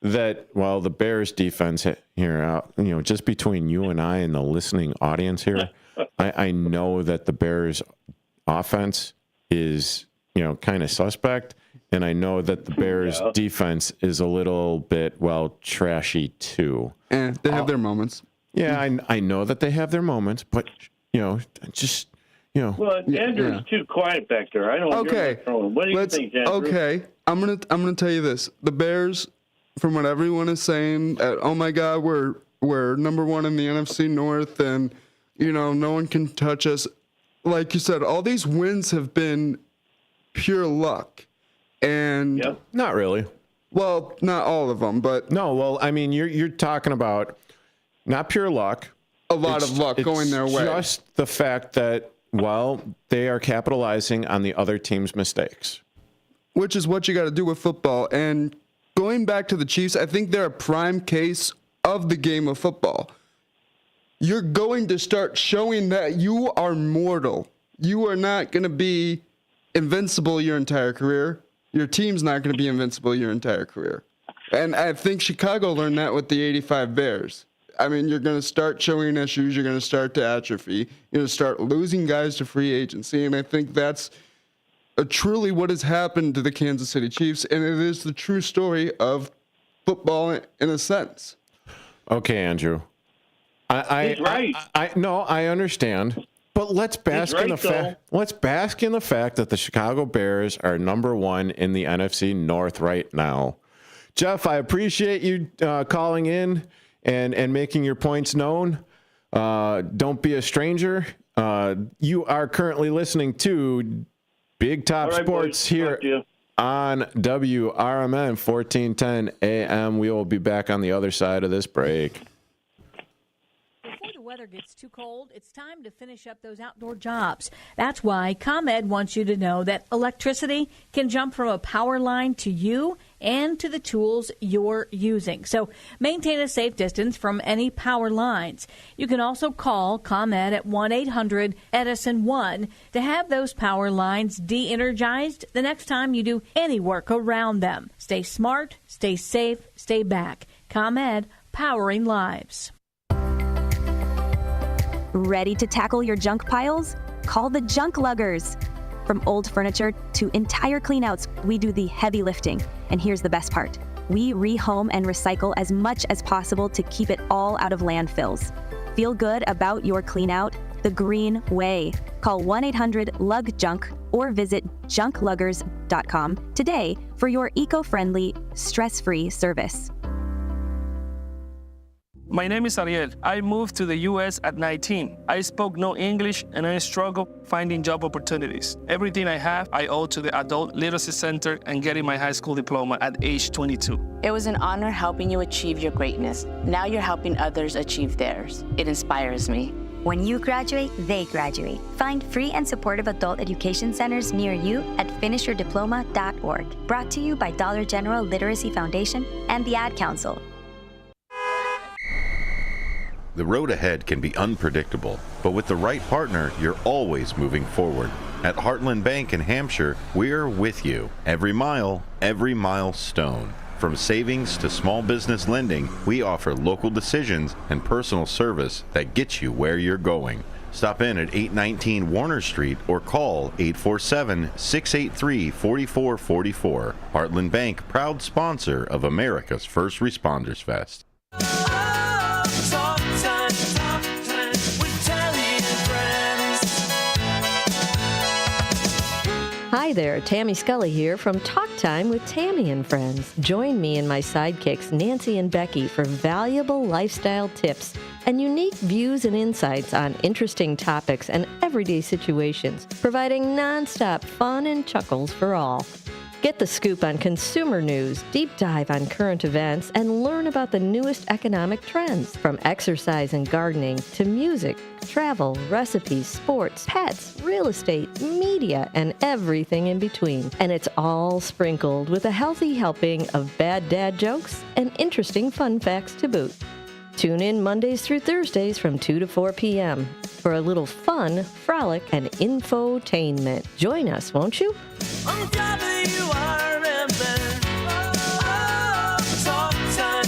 that, well, the Bears defense here, just between you and I and the listening audience here, I know that the Bears offense is, kind of suspect. And I know that the Bears defense is a little bit, trashy too. And they have their moments. Yeah, I know that they have their moments, but, just... Well, Andrew's too quiet back there. I don't know. What do you think, Andrew? Okay, I'm gonna tell you this: the Bears, from what everyone is saying, oh my God, we're number one in the NFC North, and no one can touch us. Like you said, all these wins have been pure luck, and not really. Well, not all of them, but no. Well, I mean, you're talking about not pure luck. A lot of luck going their way. Just the fact that. Well, they are capitalizing on the other team's mistakes. Which is what you got to do with football. And going back to the Chiefs, I think they're a prime case of the game of football. You're going to start showing that you are mortal. You are not going to be invincible your entire career. Your team's not going to be invincible your entire career. And I think Chicago learned that with the 85 Bears. I mean, you're going to start showing issues. You're going to start to atrophy. You're going to start losing guys to free agency. And I think that's truly what has happened to the Kansas City Chiefs. And it is the true story of football in a sense. Okay, Andrew. He's right. I understand. But let's bask in the fact. Let's bask in the fact that the Chicago Bears are number one in the NFC North right now. Jeff, I appreciate you calling in and making your points known. Don't be a stranger. You are currently listening to Big Top Sports here on WRMN 1410 AM. We will be back on the other side of this break. Before the weather gets too cold, it's time to finish up those outdoor jobs. That's why ComEd wants you to know that electricity can jump from a power line to you and to the tools you're using. So maintain a safe distance from any power lines. You can also call ComEd at 1-800-EDISON-1 to have those power lines de-energized the next time you do any work around them. Stay smart, stay safe, stay back. ComEd, powering lives. Ready to tackle your junk piles? Call the Junk Luggers. From old furniture to entire cleanouts, we do the heavy lifting. And here's the best part. We rehome and recycle as much as possible to keep it all out of landfills. Feel good about your cleanout the green way. Call 1-800-LUG-JUNK or visit junkluggers.com today for your eco-friendly, stress-free service. My name is Ariel. I moved to the U.S. at 19. I spoke no English and I struggled finding job opportunities. Everything I have, I owe to the Adult Literacy Center and getting my high school diploma at age 22. It was an honor helping you achieve your greatness. Now you're helping others achieve theirs. It inspires me. When you graduate, they graduate. Find free and supportive adult education centers near you at finishyourdiploma.org. Brought to you by Dollar General Literacy Foundation and the Ad Council. The road ahead can be unpredictable, but with the right partner, you're always moving forward. At Heartland Bank in Hampshire, we're with you. Every mile, every milestone. From savings to small business lending, we offer local decisions and personal service that gets you where you're going. Stop in at 819 Warner Street or call 847-683-4444. Heartland Bank, proud sponsor of America's First Responders Fest. Hi there, Tammy Scully here from Talk Time with Tammy and Friends. Join me and my sidekicks Nancy and Becky for valuable lifestyle tips and unique views and insights on interesting topics and everyday situations, providing nonstop fun and chuckles for all. Get the scoop on consumer news, deep dive on current events, and learn about the newest economic trends. From exercise and gardening to music, travel, recipes, sports, pets, real estate, media, and everything in between. And it's all sprinkled with a healthy helping of bad dad jokes and interesting fun facts to boot. Tune in Mondays through Thursdays from 2 to 4 p.m. for a little fun, frolic, and infotainment. Join us, won't you? On WRMN. Talk time.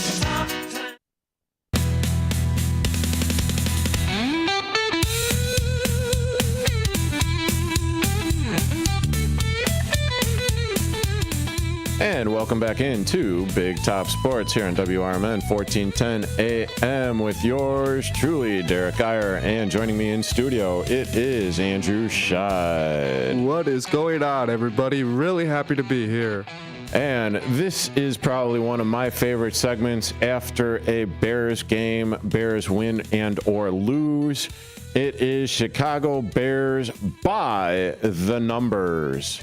And welcome back into Big Top Sports here on WRMN 1410 AM with yours truly, Derrick Geyer. And joining me in studio, it is Andrew Scheid. What is going on, everybody? Really happy to be here. And this is probably one of my favorite segments after a Bears game, Bears win and or lose. It is Chicago Bears by the numbers.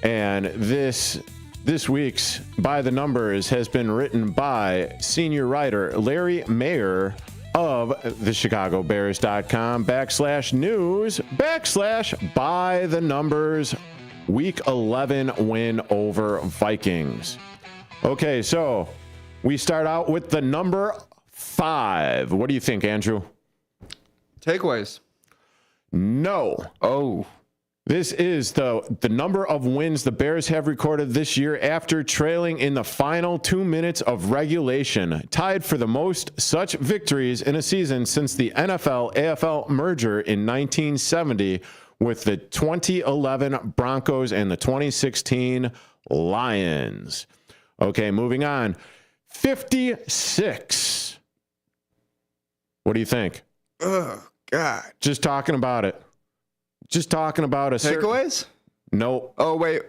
And this week's By the Numbers has been written by senior writer Larry Mayer of thechicagobears.com/news/by the numbers week 11 win over Vikings. Okay, so we start out with the number 5. What do you think, Andrew? Takeaways. No. Oh. This is the number of wins the Bears have recorded this year after trailing in the final 2 minutes of regulation, tied for the most such victories in a season since the NFL-AFL merger in 1970 with the 2011 Broncos and the 2016 Lions. Okay, moving on. 56. What do you think? Oh, God. Just talking about it. Just talking about a takeaways? No. Oh, wait.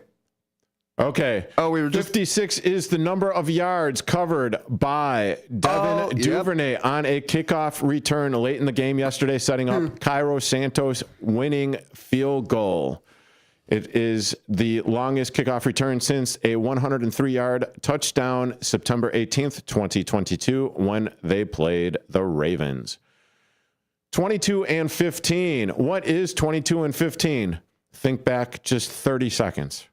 Okay. Oh, we were just 56 is the number of yards covered by Devin Duvernay on a kickoff return late in the game yesterday, setting up Cairo Santos' winning field goal. It is the longest kickoff return since a 103-yard touchdown September 18th, 2022, when they played the Ravens. 22 and 15. What is 22 and 15? Think back just 30 seconds.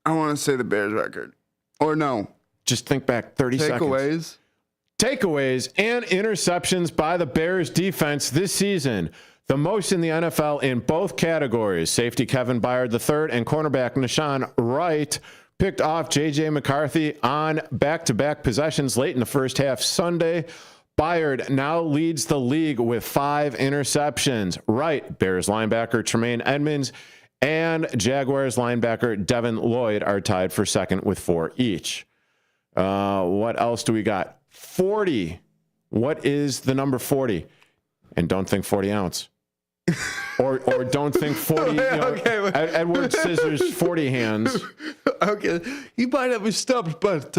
I want to say the Bears record. Or no. Just think back 30 seconds. Takeaways and interceptions by the Bears defense this season. The most in the NFL in both categories. Safety Kevin Byard III and cornerback Nashawn Wright picked off J.J. McCarthy on back-to-back possessions late in the first half Sunday. Byard now leads the league with 5 interceptions. Wright, Bears linebacker Tremaine Edmonds, and Jaguars linebacker Devin Lloyd are tied for second with 4 each. What else do we got? 40. What is the number 40? And don't think 40 ounce. or don't think 40, Edward Scissors 40 hands. Okay, you might have me stumped, but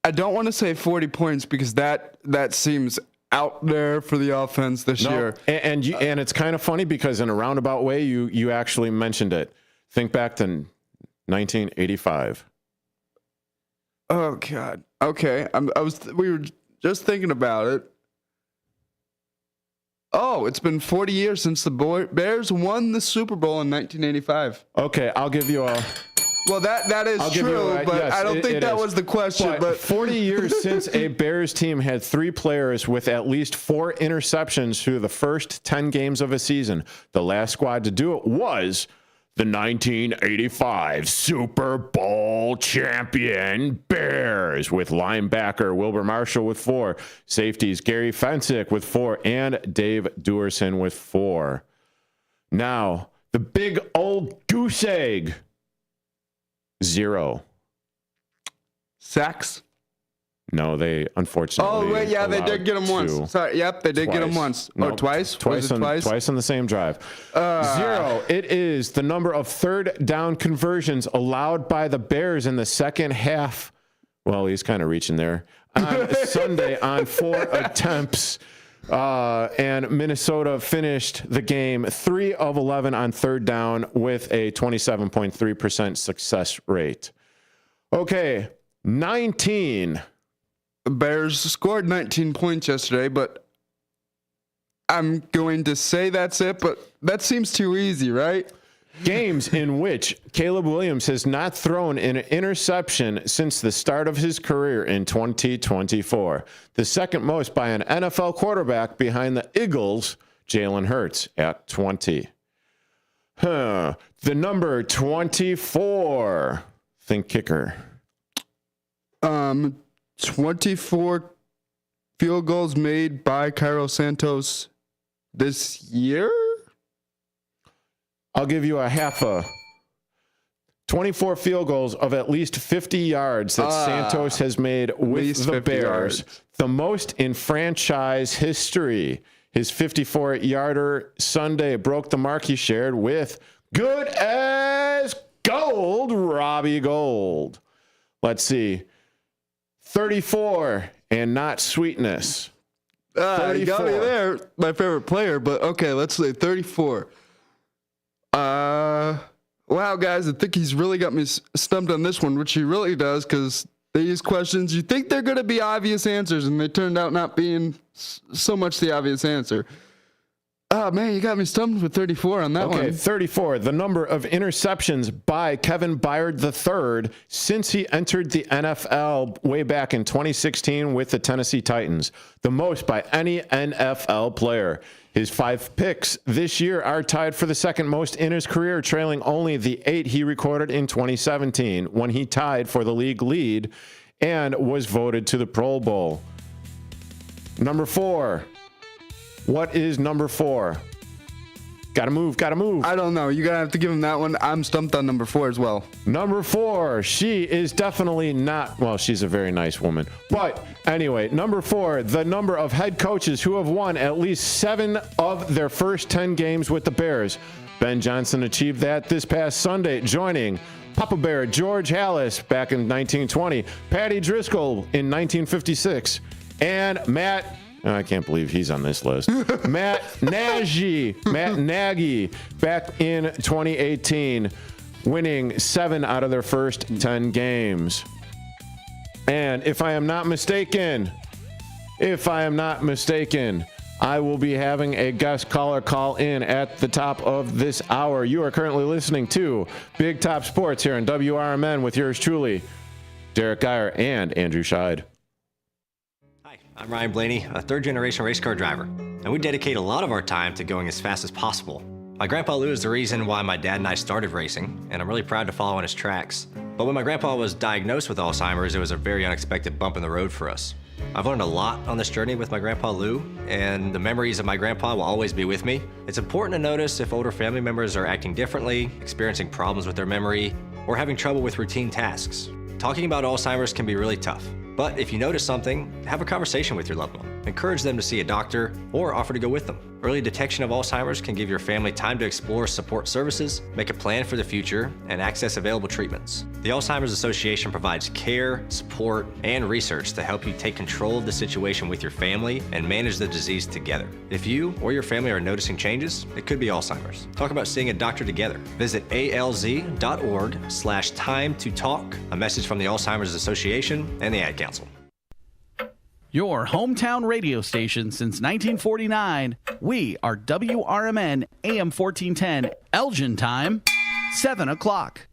I don't want to say 40 points because that seems out there for the offense this year. And it's kind of funny because in a roundabout way, you actually mentioned it. Think back to 1985. Oh God. Okay, we were just thinking about it. Oh, it's been 40 years since the Bears won the Super Bowl in 1985. Okay, I'll give you a... Well, that is true, but yes, I don't think that was the question. But 40 years since a Bears team had 3 players with at least 4 interceptions through the first 10 games of a season. The last squad to do it was the 1985 Super Bowl champion Bears, with linebacker Wilbur Marshall with 4, safeties Gary Fensick with 4, and Dave Duerson with 4. Now, the big old goose egg. 0 sacks. No, they unfortunately. Oh wait, yeah, they did get him once. Sorry, yep, they did get him once. No, twice. Twice on the same drive. 0. It is the number of third down conversions allowed by the Bears in the second half. Well, he's kind of reaching there on Sunday on 4 attempts. And Minnesota finished the game 3 of 11 on third down with a 27.3% success rate. Okay, 19. The Bears scored 19 points yesterday, but I'm going to say that's it, but that seems too easy, right? Games in which Caleb Williams has not thrown an interception since the start of his career in 2024. The second most by an NFL quarterback behind the Eagles, Jalen Hurts, at 20. The number 24. Think kicker. 24 field goals made by Cairo Santos this year? I'll give you a half a 24 field goals of at least 50 yards that Santos has made with the Bears. Yards. The most in franchise history. His 54-yarder Sunday broke the mark he shared with good as gold, Robbie Gold. Let's see. 34 and not sweetness. You got me there. My favorite player, but okay, let's say 34. Wow, guys, I think he's really got me stumped on this one, which he really does, because these questions, you think they're going to be obvious answers, and they turned out not being so much the obvious answer. Oh, man, you got me stumped with 34 on that one. Okay, 34, the number of interceptions by Kevin Byard III since he entered the NFL way back in 2016 with the Tennessee Titans. The most by any NFL player. His 5 picks this year are tied for the second most in his career, trailing only the 8 he recorded in 2017 when he tied for the league lead and was voted to the Pro Bowl. Number 4. What is number 4? Gotta move. I don't know. You're going to have to give him that one. I'm stumped on number 4 as well. Number 4. She is definitely not, well, she's a very nice woman. But anyway, number 4, the number of head coaches who have won at least 7 of their first 10 games with the Bears. Ben Johnson achieved that this past Sunday, joining Papa Bear George Halas back in 1920, Patty Driscoll in 1956, and Matt, I can't believe he's on this list. Matt Nagy back in 2018, winning 7 out of their first 10 games. And if I am not mistaken, I will be having a guest caller call in at the top of this hour. You are currently listening to Big Top Sports here on WRMN with yours truly, Derrick Geyer and Andrew Scheid. I'm Ryan Blaney, a third-generation race car driver, and we dedicate a lot of our time to going as fast as possible. My grandpa Lou is the reason why my dad and I started racing, and I'm really proud to follow in his tracks. But when my grandpa was diagnosed with Alzheimer's, it was a very unexpected bump in the road for us. I've learned a lot on this journey with my grandpa Lou, and the memories of my grandpa will always be with me. It's important to notice if older family members are acting differently, experiencing problems with their memory, or having trouble with routine tasks. Talking about Alzheimer's can be really tough. But if you notice something, have a conversation with your loved one. Encourage them to see a doctor or offer to go with them. Early detection of Alzheimer's can give your family time to explore support services, make a plan for the future, and access available treatments. The Alzheimer's Association provides care, support, and research to help you take control of the situation with your family and manage the disease together. If you or your family are noticing changes, it could be Alzheimer's. Talk about seeing a doctor together. Visit alz.org/time to talk. A message from the Alzheimer's Association and the Ad Council. Your hometown radio station since 1949. We are WRMN AM 1410, Elgin time, 7 o'clock.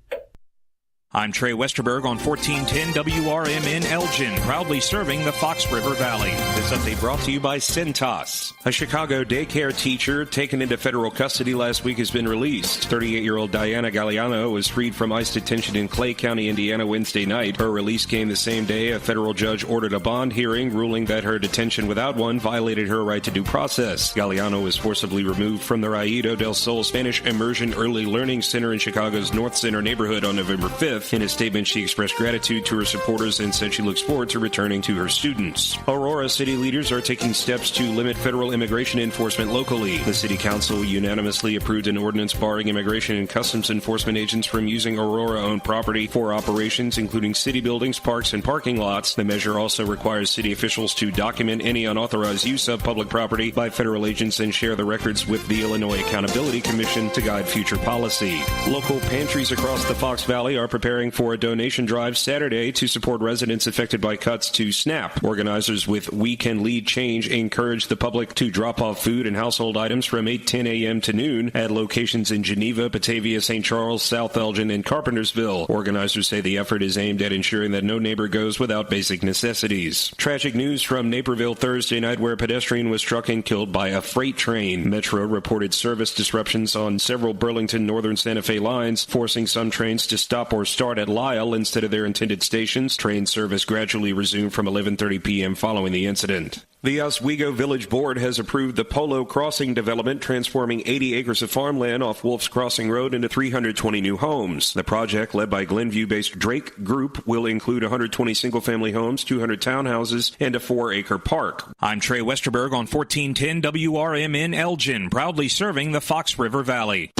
I'm Trey Westerberg on 1410 WRMN Elgin, proudly serving the Fox River Valley. This update brought to you by Cintas. A Chicago daycare teacher taken into federal custody last week has been released. 38-year-old Diana Galliano was freed from ICE detention in Clay County, Indiana, Wednesday night. Her release came the same day a federal judge ordered a bond hearing, ruling that her detention without one violated her right to due process. Galliano was forcibly removed from the Raído del Sol Spanish Immersion Early Learning Center in Chicago's North Center neighborhood on November 5th. 5th. In a statement, she expressed gratitude to her supporters and said she looks forward to returning to her students. Aurora city leaders are taking steps to limit federal immigration enforcement locally. The city council unanimously approved an ordinance barring immigration and customs enforcement agents from using Aurora-owned property for operations, including city buildings, parks, and parking lots. The measure also requires city officials to document any unauthorized use of public property by federal agents and share the records with the Illinois Accountability Commission to guide future policy. Local pantries across the Fox Valley are preparing for a donation drive Saturday to support residents affected by cuts to SNAP. Organizers with We Can Lead Change encourage the public to drop off food and household items from 8:10 a.m. to noon at locations in Geneva, Batavia, St. Charles, South Elgin, and Carpentersville. Organizers say the effort is aimed at ensuring that no neighbor goes without basic necessities. Tragic news from Naperville Thursday night where a pedestrian was struck and killed by a freight train. Metro reported service disruptions on several Burlington Northern Santa Fe lines, forcing some trains to stop or start at Lyle instead of their intended stations. Train service gradually resumed from 11:30 p.m. following the incident. The Oswego Village Board has approved the Polo Crossing development, transforming 80 acres of farmland off Wolf's Crossing Road into 320 new homes. The project, led by Glenview-based Drake Group, will include 120 single-family homes, 200 townhouses, and a 4-acre park. I'm Trey Westerberg on 1410 WRMN Elgin, proudly serving the Fox River Valley.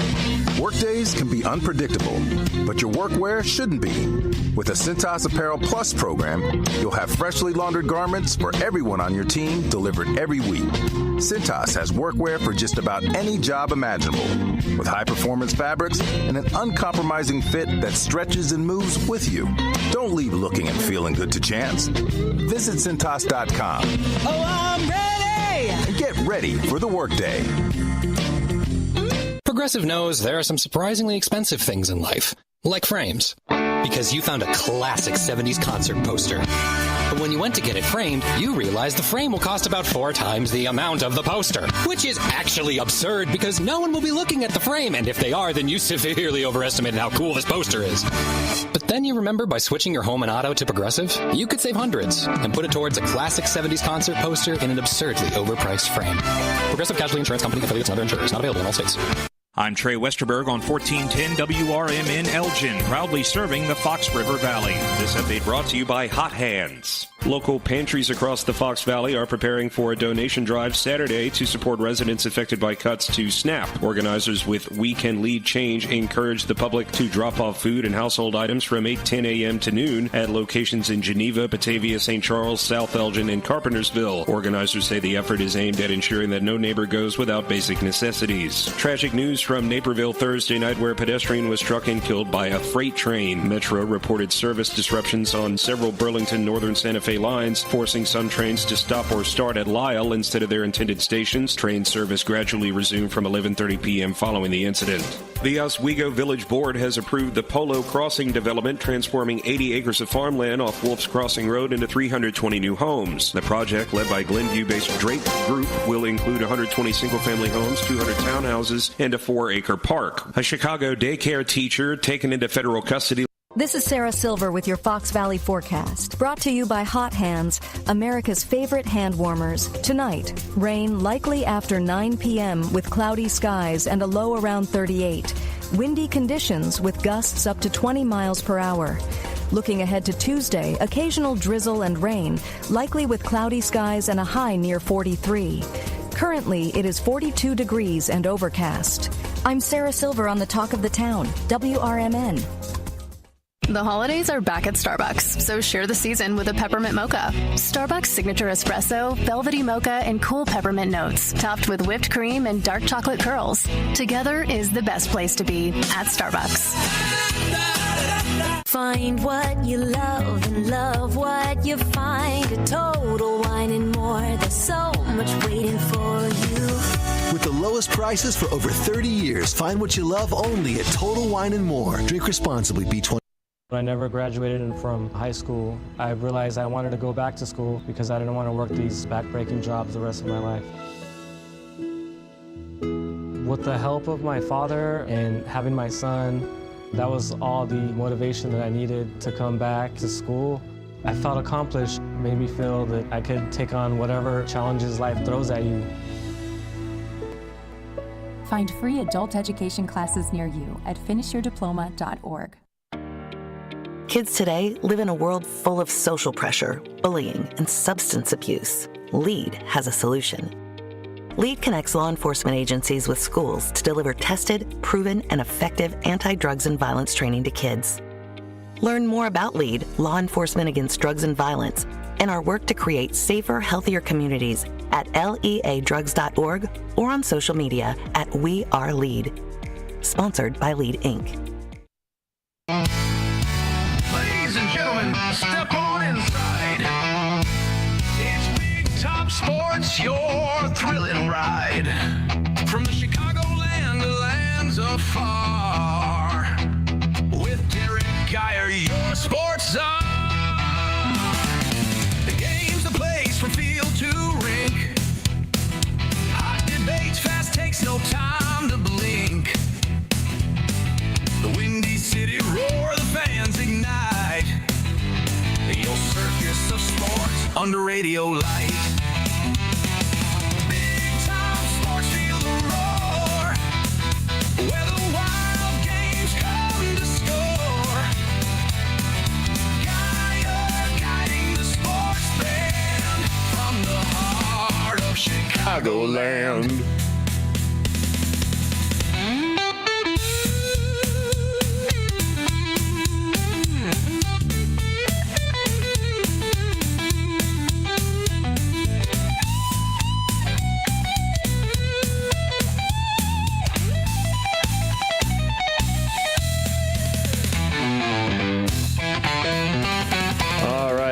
Workdays can be unpredictable, but your workwear shouldn't be. With a Cintas Apparel Plus program, you'll have freshly laundered garments for everyone on your team delivered every week. Cintas has workwear for just about any job imaginable, with high-performance fabrics and an uncompromising fit that stretches and moves with you. Don't leave looking and feeling good to chance. Visit Cintas.com. Oh, I'm ready! And get ready for the workday. Progressive knows there are some surprisingly expensive things in life, like frames. Because you found a classic 70s concert poster. But when you went to get it framed, you realized the frame will cost about 4 times the amount of the poster. Which is actually absurd because no one will be looking at the frame, and if they are, then you severely overestimated how cool this poster is. But then you remember by switching your home and auto to Progressive, you could save hundreds and put it towards a classic 70s concert poster in an absurdly overpriced frame. Progressive Casualty Insurance Company, affiliates, and other insurers. Not available in all states. I'm Trey Westerberg on 1410 WRMN Elgin, proudly serving the Fox River Valley. This update brought to you by Hot Hands. Local pantries across the Fox Valley are preparing for a donation drive Saturday to support residents affected by cuts to SNAP. Organizers with We Can Lead Change encourage the public to drop off food and household items from 8:10 a.m. to noon at locations in Geneva, Batavia, St. Charles, South Elgin, and Carpentersville. Organizers say the effort is aimed at ensuring that no neighbor goes without basic necessities. Tragic news from Naperville Thursday night where a pedestrian was struck and killed by a freight train. Metro reported service disruptions on several Burlington Northern Santa Fe lines, forcing some trains to stop or start at Lyle instead of their intended stations. Train service gradually resumed from 11:30 p.m. following the incident. The Oswego Village Board has approved the Polo Crossing development, transforming 80 acres of farmland off Wolf's Crossing Road into 320 new homes. The project, led by Glenview-based Drake Group, will include 120 single-family homes, 200 townhouses, and a 4-acre park. A Chicago daycare teacher taken into federal custody. This is Sarah Silver with your Fox Valley forecast. Brought to you by Hot Hands, America's favorite hand warmers. Tonight, rain likely after 9 p.m. with cloudy skies and a low around 38. Windy conditions with gusts up to 20 miles per hour. Looking ahead to Tuesday, occasional drizzle and rain, likely with cloudy skies and a high near 43. Currently, it is 42 degrees and overcast. I'm Sarah Silver on the Talk of the Town, WRMN. The holidays are back at Starbucks, so share the season with a peppermint mocha. Starbucks signature espresso, velvety mocha, and cool peppermint notes, topped with whipped cream and dark chocolate curls. Together is the best place to be at Starbucks. Find what you love and love what you find. A Total Wine and More. There's so much waiting for you. With the lowest prices for over 30 years, find what you love only at Total Wine and More. Drink responsibly. B20. When I never graduated from high school, I realized I wanted to go back to school because I didn't want to work these back-breaking jobs the rest of my life. With the help of my father and having my son, that was all the motivation that I needed to come back to school. I felt accomplished, made me feel that I could take on whatever challenges life throws at you. Find free adult education classes near you at finishyourdiploma.org. Kids today live in a world full of social pressure, bullying, and substance abuse. LEAD has a solution. LEAD connects law enforcement agencies with schools to deliver tested, proven, and effective anti-drugs and violence training to kids. Learn more about LEAD, Law Enforcement Against Drugs and Violence, and our work to create safer, healthier communities at leadrugs.org or on social media at We Are LEAD. Sponsored by LEAD, Inc. Ladies and gentlemen, step on inside. It's Big Top Sports, your thrilling ride. From the Chicagoland to lands afar. With Derrick Geyer, your sports czar. The game's the place from field to rink. Hot debates, fast takes, no time to blink. The Windy City roar, the fans ignite. Your circus of sports under radio light. Big Time Sports, feel the roar. Where the wild games come to score. Guiding the sports band from the heart of Chicagoland.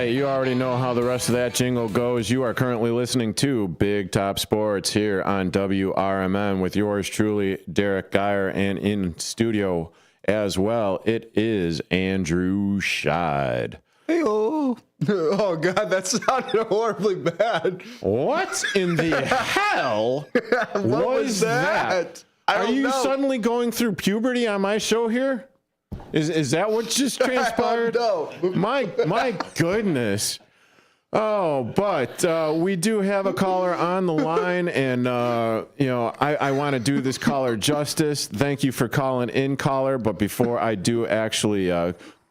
You already know how the rest of that jingle goes. You are currently listening to Big Top Sports here on WRMN with yours truly, Derrick Geyer, and in studio as well, it is Andrew Scheid. Hey-oh. Oh, God, that sounded horribly bad. What in the hell was that? Are you suddenly going through puberty on my show here? Is that what just transpired? No. My goodness. Oh, but we do have a caller on the line, and I want to do this caller justice. Thank you for calling in, caller. But before I do actually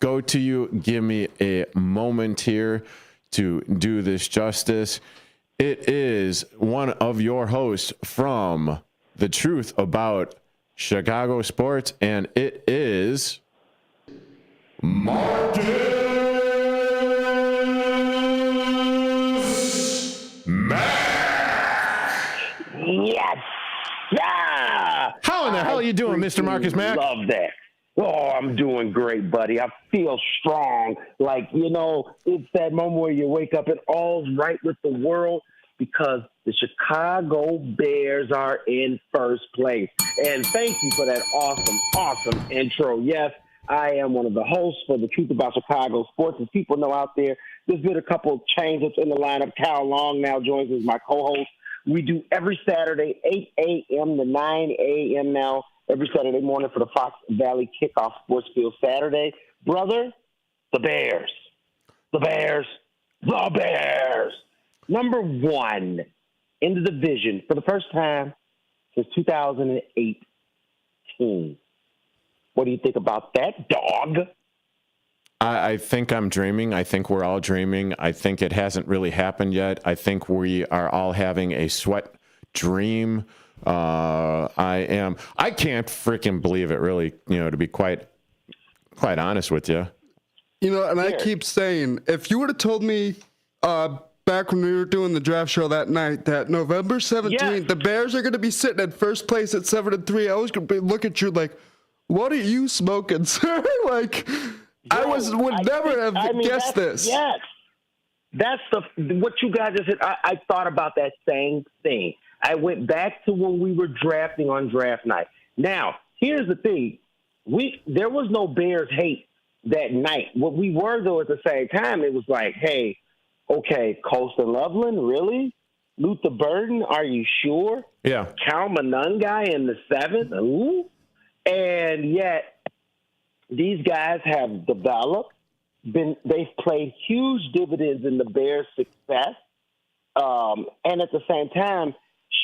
go to you, give me a moment here to do this justice. It is one of your hosts from The Truth About Chicago Sports, and it is Marcus Mack. Yes. Yeah. How in the hell are you doing, Mr. Marcus Mack? Love that. Oh, I'm doing great, buddy. I feel strong. Like, it's that moment where you wake up and all's right with the world because the Chicago Bears are in first place. And thank you for that awesome intro. Yes, I am one of the hosts for The Truth About Chicago Sports. As people know out there, there's been a couple of change-ups in the lineup. Cal Long now joins as my co-host. We do every Saturday, 8 a.m. to 9 a.m. now, every Saturday morning for the Fox Valley Kickoff Sports Field Saturday. Brother, the Bears. The Bears. The Bears. Number one in the division for the first time since 2018. What do you think about that, dog? I think I'm dreaming. I think we're all dreaming. I think it hasn't really happened yet. I think we are all having a sweat dream. I can't freaking believe it, really, to be quite honest with you. And I keep saying, if you would have told me back when we were doing the draft show that night that November 17th, the Bears are going to be sitting at first place at 7-3, I was going to look at you like, what are you smoking, sir? Like, I would never have guessed this. Yes. That's what you guys just said. I thought about that same thing. I went back to when we were drafting on draft night. Now, here's the thing. There was no Bears hate that night. What we were, though, at the same time, it was like, hey, okay, Colston Loveland, really? Luther Burden, are you sure? Yeah. Cal Monungai in the 7th? Ooh. And yet, these guys have developed. They've played huge dividends in the Bears' success. And at the same time,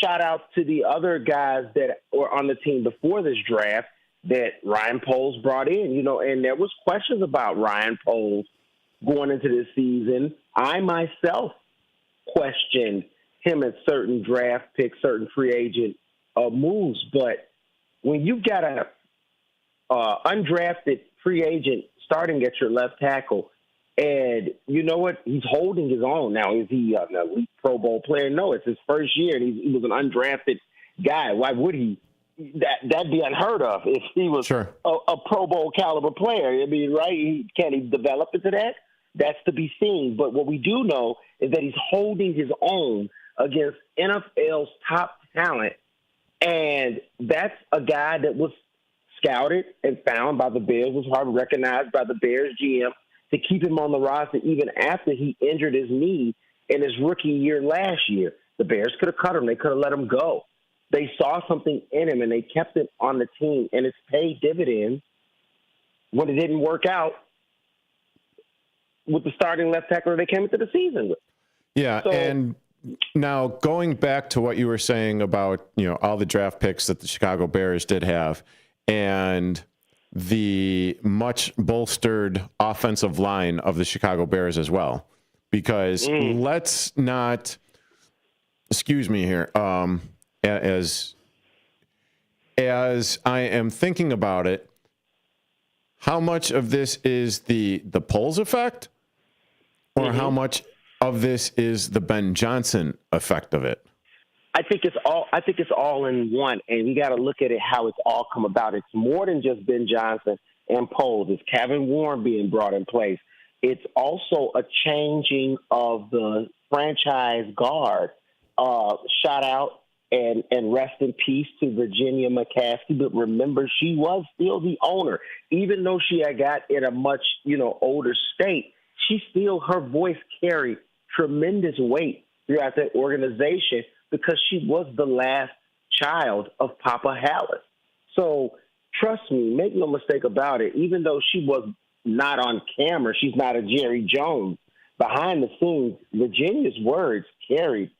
shout out to the other guys that were on the team before this draft. that Ryan Poles brought in, and there was questions about Ryan Poles going into this season. I myself questioned him at certain draft picks, certain free agent moves. But when you've got a undrafted free agent starting at your left tackle, and you know what? He's holding his own. Now, is he an elite Pro Bowl player? No, it's his first year, and he was an undrafted guy. Why would he? That'd be unheard of if he was a Pro Bowl caliber player. I mean, right? Can he develop into that? That's to be seen. But what we do know is that he's holding his own against NFL's top talent. And that's a guy that was scouted and found by the Bears, was hard recognized by the Bears GM to keep him on the roster even after he injured his knee in his rookie year last year. The Bears could have cut him. They could have let him go. They saw something in him, and they kept him on the team, and it's paid dividends when it didn't work out with the starting left tackle they came into the season with. Yeah, and now going back to what you were saying about, all the draft picks that the Chicago Bears did have and the much bolstered offensive line of the Chicago Bears as well, because let's not, excuse me here, as I am thinking about it, how much of this is the Poles effect, or how much of this is the Ben Johnson effect of it? I think it's all in one, and you got to look at it how it's all come about. It's more than just Ben Johnson and Poles. It's Kevin Warren being brought in place. It's also a changing of the franchise guard. Shout out and rest in peace to Virginia McCaskey. But remember, she was still the owner, even though she had got in a much older state. Her voice carried tremendous weight throughout that organization because she was the last child of Papa Hallis. So trust me, make no mistake about it, even though she was not on camera, she's not a Jerry Jones. Behind the scenes, Virginia's words carried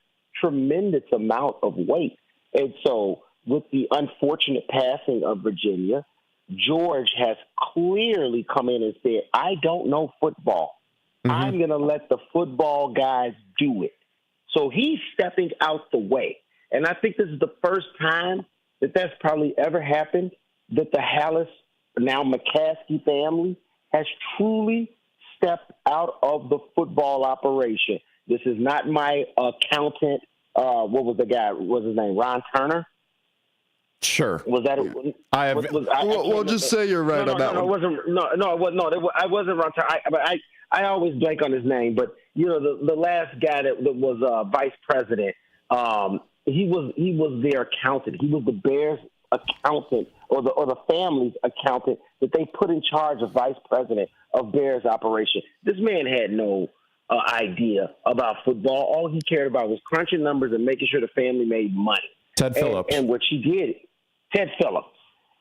tremendous amount of weight. And so with the unfortunate passing of Virginia, George has clearly come in and said, I don't know football. I'm going to let the football guys do it. So he's stepping out the way. And I think this is the first time that that's probably ever happened, that the Hallis, now McCaskey family, has truly stepped out of the football operation. This is not my accountant. What was the guy? What was his name? Ron Turner? Sure. Was that? I have. We'll just say you're right on that one. It wasn't. I wasn't Ron Turner. I always blank on his name, but the last guy that was vice president, he was their accountant. He was the Bears accountant or the family's accountant that they put in charge of vice president of Bears operation. This man had no idea about football. All he cared about was crunching numbers and making sure the family made money. Ted Phillips. And what she did, Ted Phillips.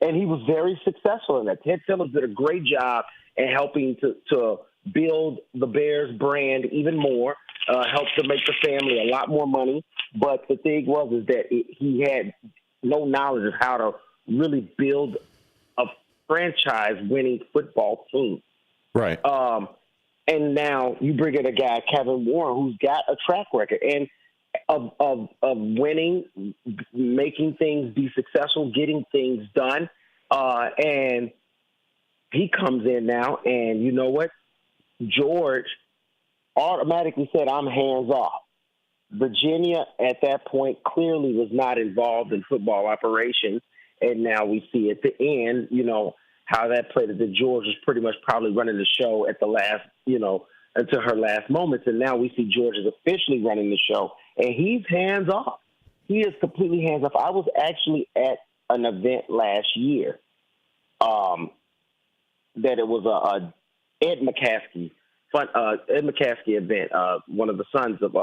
And he was very successful in that. Ted Phillips did a great job in helping to build the Bears brand even more, helped to make the family a lot more money. But the thing is that he had no knowledge of how to really build a franchise-winning football team. Right. And now you bring in a guy, Kevin Warren, who's got a track record and of winning, making things be successful, getting things done. And he comes in now, and you know what? George automatically said, I'm hands off. Virginia at that point clearly was not involved in football operations. And now we see at the end, how that played, that George was pretty much probably running the show at the last, until her last moments. And now we see George is officially running the show, and he's hands off. He is completely hands off. I was actually at an event last year that it was a Ed McCaskey event, one of the sons of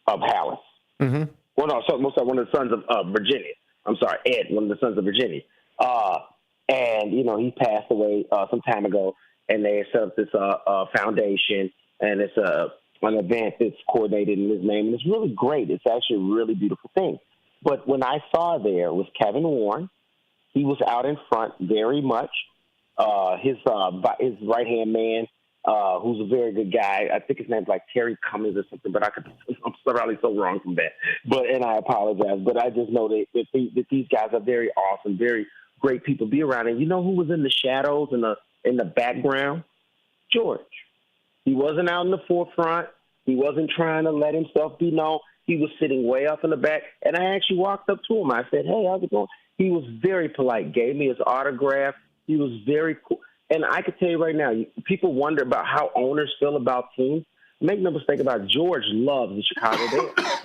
Hallis. Mm-hmm. Well, no, one of the sons of Virginia. I'm sorry, Ed, one of the sons of Virginia. And, he passed away some time ago, and they set up this foundation, and it's an event that's coordinated in his name, and it's really great. It's actually a really beautiful thing. But when I saw there was Kevin Warren, He was out in front very much. His right-hand man, who's a very good guy. I think his name's like Terry Cummings or something, but I'm probably so wrong from that. And I apologize. But I just know that these guys are very awesome, very great people to be around. And you know who was in the shadows in the background? George. He wasn't out in the forefront. He wasn't trying to let himself be known. He was sitting way up in the back. And I actually walked up to him. I said, "Hey, how's it going?" He was very polite, gave me his autograph. He was very cool. And I can tell you right now, people wonder about how owners feel about teams. Make no mistake about it, George loves the Chicago Bears.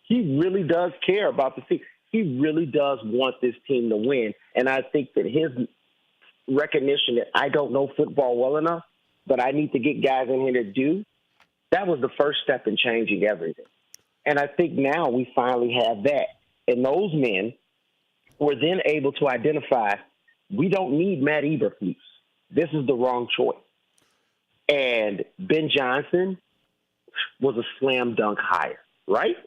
He really does care about the team. He really does want this team to win. And I think that his recognition that I don't know football well enough, but I need to get guys in here to do, that was the first step in changing everything. And I think now we finally have that. And those men were then able to identify, we don't need Matt Eberflus. This is the wrong choice. And Ben Johnson was a slam dunk hire, right?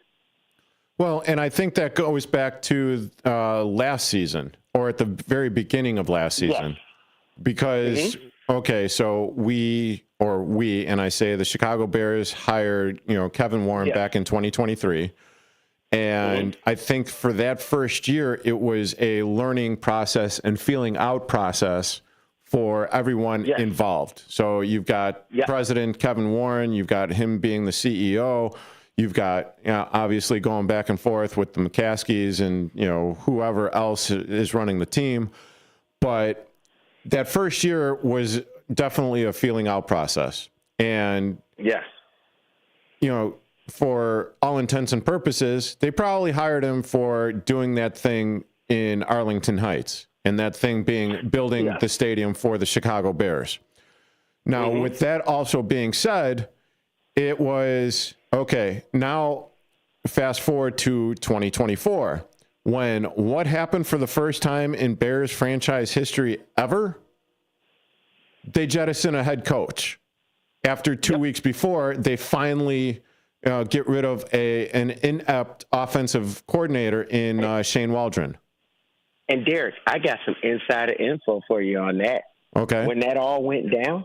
Well, and I think that goes back to last season, or at the very beginning of last season. Yes. Because, okay, so we, and I say the Chicago Bears hired, Kevin Warren back in 2023. And I think for that first year, it was a learning process and feeling out process for everyone involved. So you've got President Kevin Warren, you've got him being the CEO, you've got obviously going back and forth with the McCaskies and whoever else is running the team. But that first year was definitely a feeling out process. And for all intents and purposes, they probably hired him for doing that thing in Arlington Heights, and that thing being building the stadium for the Chicago Bears. Now, with that also being said, it was, okay, now fast forward to 2024, when what happened for the first time in Bears franchise history ever? They jettison a head coach. After 2 weeks before, they finally get rid of an inept offensive coordinator in Shane Waldron. And Derek, I got some insider info for you on that. Okay. When that all went down,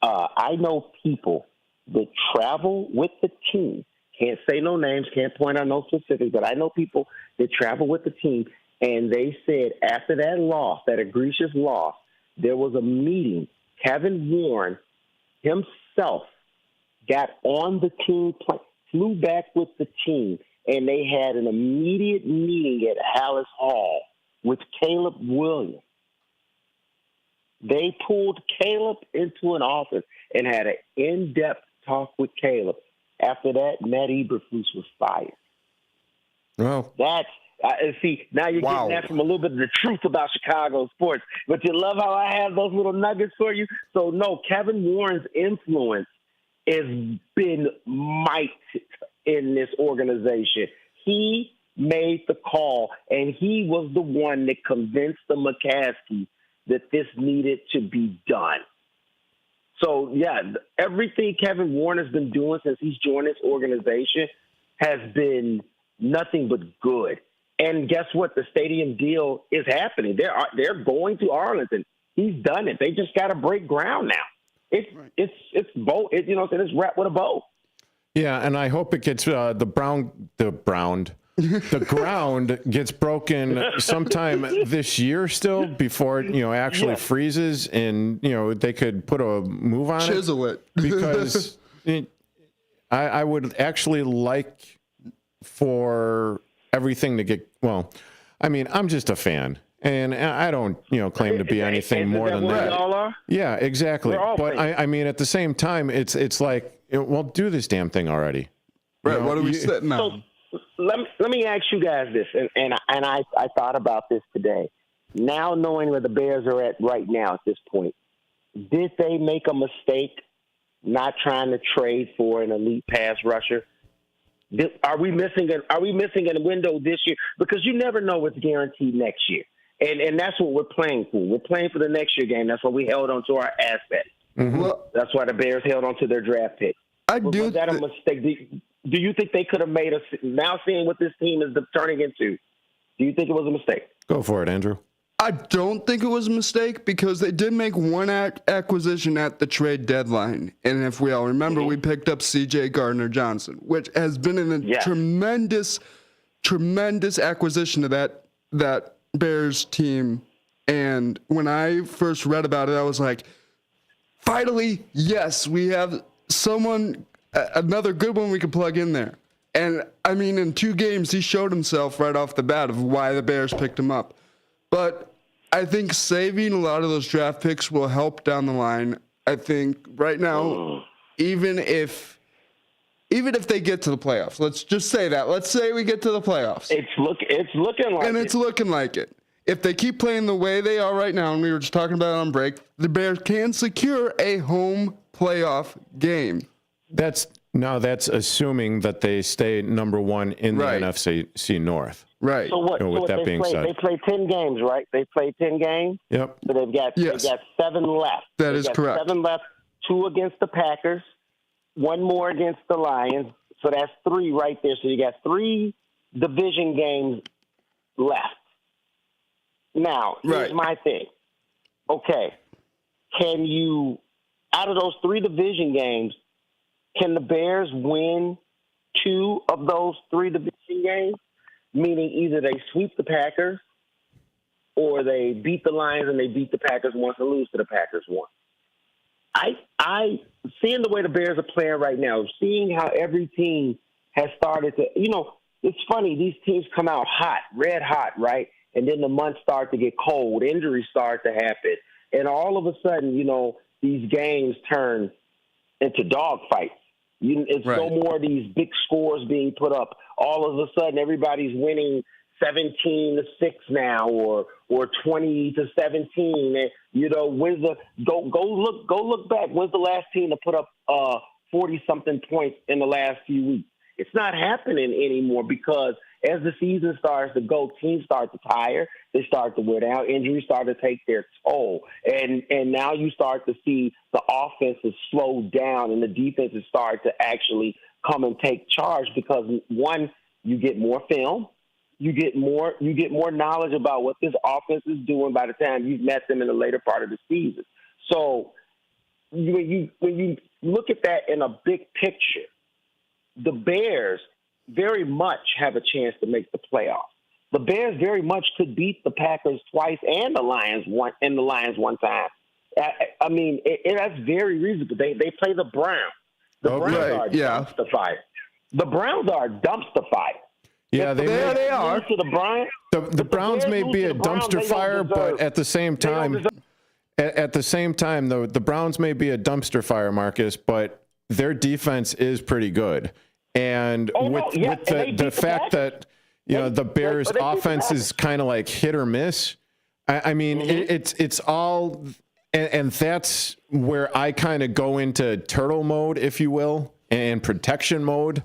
I know people that travel with the team. Can't say no names, can't point out no specifics, but I know people that travel with the team, and they said after that loss, that egregious loss, there was a meeting. Kevin Warren himself got on the team plane, flew back with the team, and they had an immediate meeting at Hallis Hall with Caleb Williams. They pulled Caleb into an office and had an in-depth talk with Caleb. After that, Matt Eberflus was fired. Well, that's see, now you're getting that from a little bit of the truth about Chicago sports. But you love how I have those little nuggets for you? So, no, Kevin Warren's influence has been mighty in this organization. He made the call, and he was the one that convinced the McCaskey that this needed to be done. So, everything Kevin Warren has been doing since he's joined this organization has been nothing but good. And guess what? The stadium deal is happening. They're going to Arlington. He's done it. They just got to break ground now. It's bow. It's wrapped with a bow. Yeah, and I hope it gets the ground gets broken sometime this year still before it actually freezes, and they could put a move on Chisel it because I would actually like for everything to get well. I mean, I'm just a fan. And I don't, claim to be anything more than that. All are? Yeah, exactly. But I mean, at the same time, it's like, well, do this damn thing already. Right. What are we sitting on? So let me ask you guys this, and I thought about this today. Now knowing where the Bears are at right now at this point, did they make a mistake not trying to trade for an elite pass rusher? Are we missing a window this year? Because you never know what's guaranteed next year. And that's what we're playing for. We're playing for the next year game. That's why we held on to our assets. Mm-hmm. That's why the Bears held on to their draft pick. Was that a mistake? Do you think they could have made us, now seeing what this team is turning into, Do you think it was a mistake? Go for it, Andrew. I don't think it was a mistake because they did make one acquisition at the trade deadline. And if we all remember, we picked up C.J. Gardner-Johnson, which has been a tremendous acquisition to that Bears team. And when I first read about it, I was like, finally, yes, we have someone, another good one we can plug in there. And, I mean, in 2 games, he showed himself right off the bat of why the Bears picked him up. But I think saving a lot of those draft picks will help down the line. I think right now, even if they get to the playoffs, let's just say that. Let's say we get to the playoffs. It's looking like it. And it's looking like it. If they keep playing the way they are right now, and we were just talking about it on break, the Bears can secure a home playoff game. That's assuming that they stay number 1 in the NFC North. Right. So what? With that being said, they play 10 games, right? They play 10 games. Yep. So they've got 7 left. That is correct. 7 left. 2 against the Packers, 1 more against the Lions. So that's 3 right there. So you got 3 division games left. Now, here's my thing. Okay, can you, out of those 3 division games, can the Bears win 2 of those 3 division games? Meaning either they sweep the Packers or they beat the Lions and they beat the Packers once and lose to the Packers once. I seeing the way the Bears are playing right now, seeing how every team has started to, it's funny, these teams come out hot, red hot, right? And then the months start to get cold, injuries start to happen, and all of a sudden, these games turn into dogfights. It's no more of these big scores being put up. All of a sudden, everybody's winning 17-6 now, or 20-17. And when's the go look back? When's the last team to put up 40-something points in the last few weeks? It's not happening anymore because as the season starts to go, teams start to tire. They start to wear down. Injuries start to take their toll. And now you start to see the offenses slow down and the defenses start to actually come and take charge because, one, you get more film. You get more knowledge about what this offense is doing by the time you've met them in the later part of the season. So when you look at that in a big picture, the Bears very much have a chance to make the playoffs. The Bears very much could beat the Packers twice and the Lions one time. I mean, that's very reasonable. They play the Browns. The Browns are dumpster fire. The Browns are dumpster fire. Yeah, they are. To the Browns, the Browns may be a dumpster fire, but at the same time, though, the Browns may be a dumpster fire, Marcus, but their defense is pretty good. And with the fact that the Bears' offense is kind of like hit or miss, I mean it's all, and that's where I kind of go into turtle mode, if you will, and protection mode,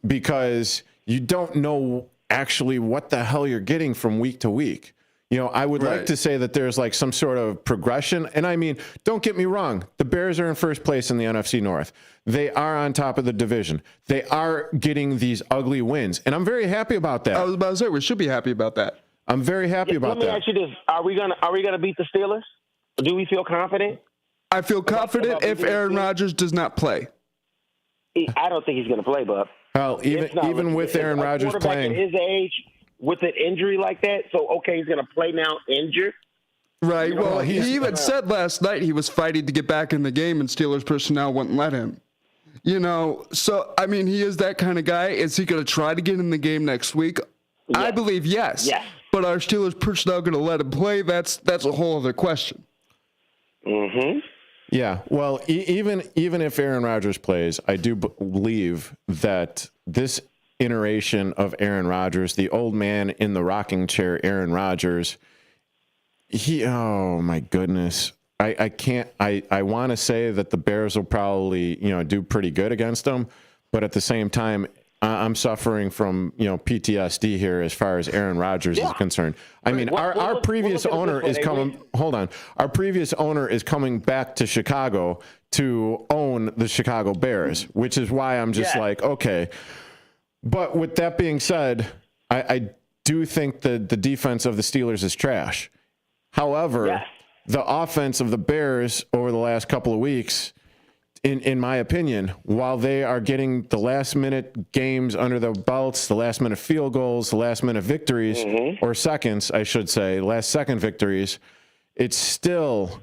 because you don't know actually what the hell you're getting from week to week. I would like to say that there's like some sort of progression. And I mean, don't get me wrong. The Bears are in first place in the NFC North. They are on top of the division. They are getting these ugly wins. And I'm very happy about that. I was about to say, we should be happy about that. I'm very happy about that. Let me ask you this. Are we gonna beat the Steelers? Do we feel confident? I feel confident if Aaron Rodgers does not play. I don't think he's going to play, Bub. Well, even with Aaron Rodgers playing. At his age, with an injury like that, so okay, he's going to play now injured. Right. Well, he even said last night he was fighting to get back in the game, and Steelers personnel wouldn't let him. So I mean, he is that kind of guy. Is he going to try to get in the game next week? Yes. I believe yes. Yes. But are Steelers personnel going to let him play? That's a whole other question. Mm-hmm. Yeah. Well, even if Aaron Rodgers plays, I do believe that this iteration of Aaron Rodgers, the old man in the rocking chair, Aaron Rodgers, oh my goodness. I want to say that the Bears will probably, do pretty good against them, but at the same time, I'm suffering from, PTSD here as far as Aaron Rodgers is concerned. I mean, our previous owner is coming. Hold on. Our previous owner is coming back to Chicago to own the Chicago Bears, which is why I'm just like, okay. But with that being said, I do think the defense of the Steelers is trash. However, the offense of the Bears over the last couple of weeks, in my opinion, while they are getting the last-minute games under their belts, the last-minute field goals, the last-minute victories, or seconds, I should say, last-second victories, it's still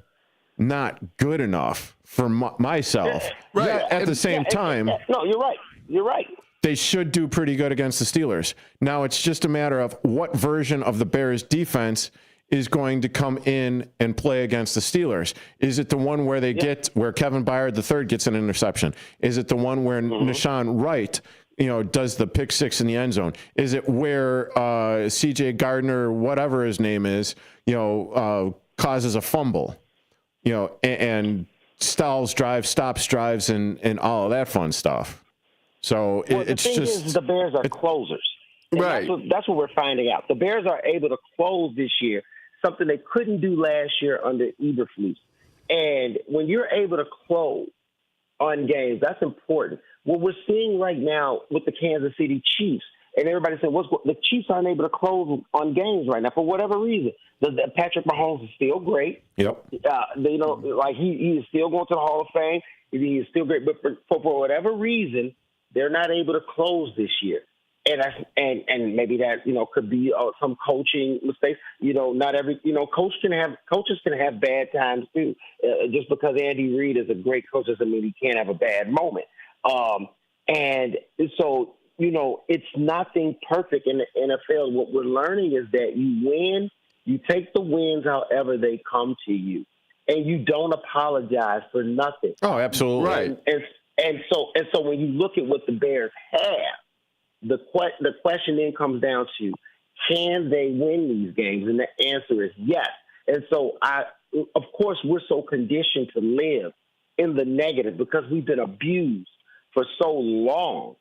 not good enough for myself. Right. Yet, at the same time, no, you're right. You're right. they should do pretty good against the Steelers. Now it's just a matter of what version of the Bears defense is going to come in and play against the Steelers. Is it the one where they get where Kevin Byard III gets an interception? Is it the one where Nashawn Wright, does the pick six in the end zone? Is it where C.J. Gardner, whatever his name is, causes a fumble, and stalls drives, stops drives, and all of that fun stuff? So it's the thing is, the Bears are closers. And right. That's what we're finding out. The Bears are able to close this year, something they couldn't do last year under Eberflus. And when you're able to close on games, that's important. What we're seeing right now with the Kansas City Chiefs, and everybody said, the Chiefs aren't able to close on games right now for whatever reason. Patrick Mahomes is still great. Yep. He is still going to the Hall of Fame. He is still great. But for whatever reason, they're not able to close this year. And maybe that could be some coaching mistakes. Not every coaches can have bad times too. Just because Andy Reid is a great coach doesn't mean he can't have a bad moment. And so it's nothing perfect in the NFL. What we're learning is that you win, you take the wins however they come to you, and you don't apologize for nothing. Oh, absolutely right. And so when you look at what the Bears have, the question then comes down to, can they win these games? And the answer is yes. And so of course, we're so conditioned to live in the negative because we've been abused for so long.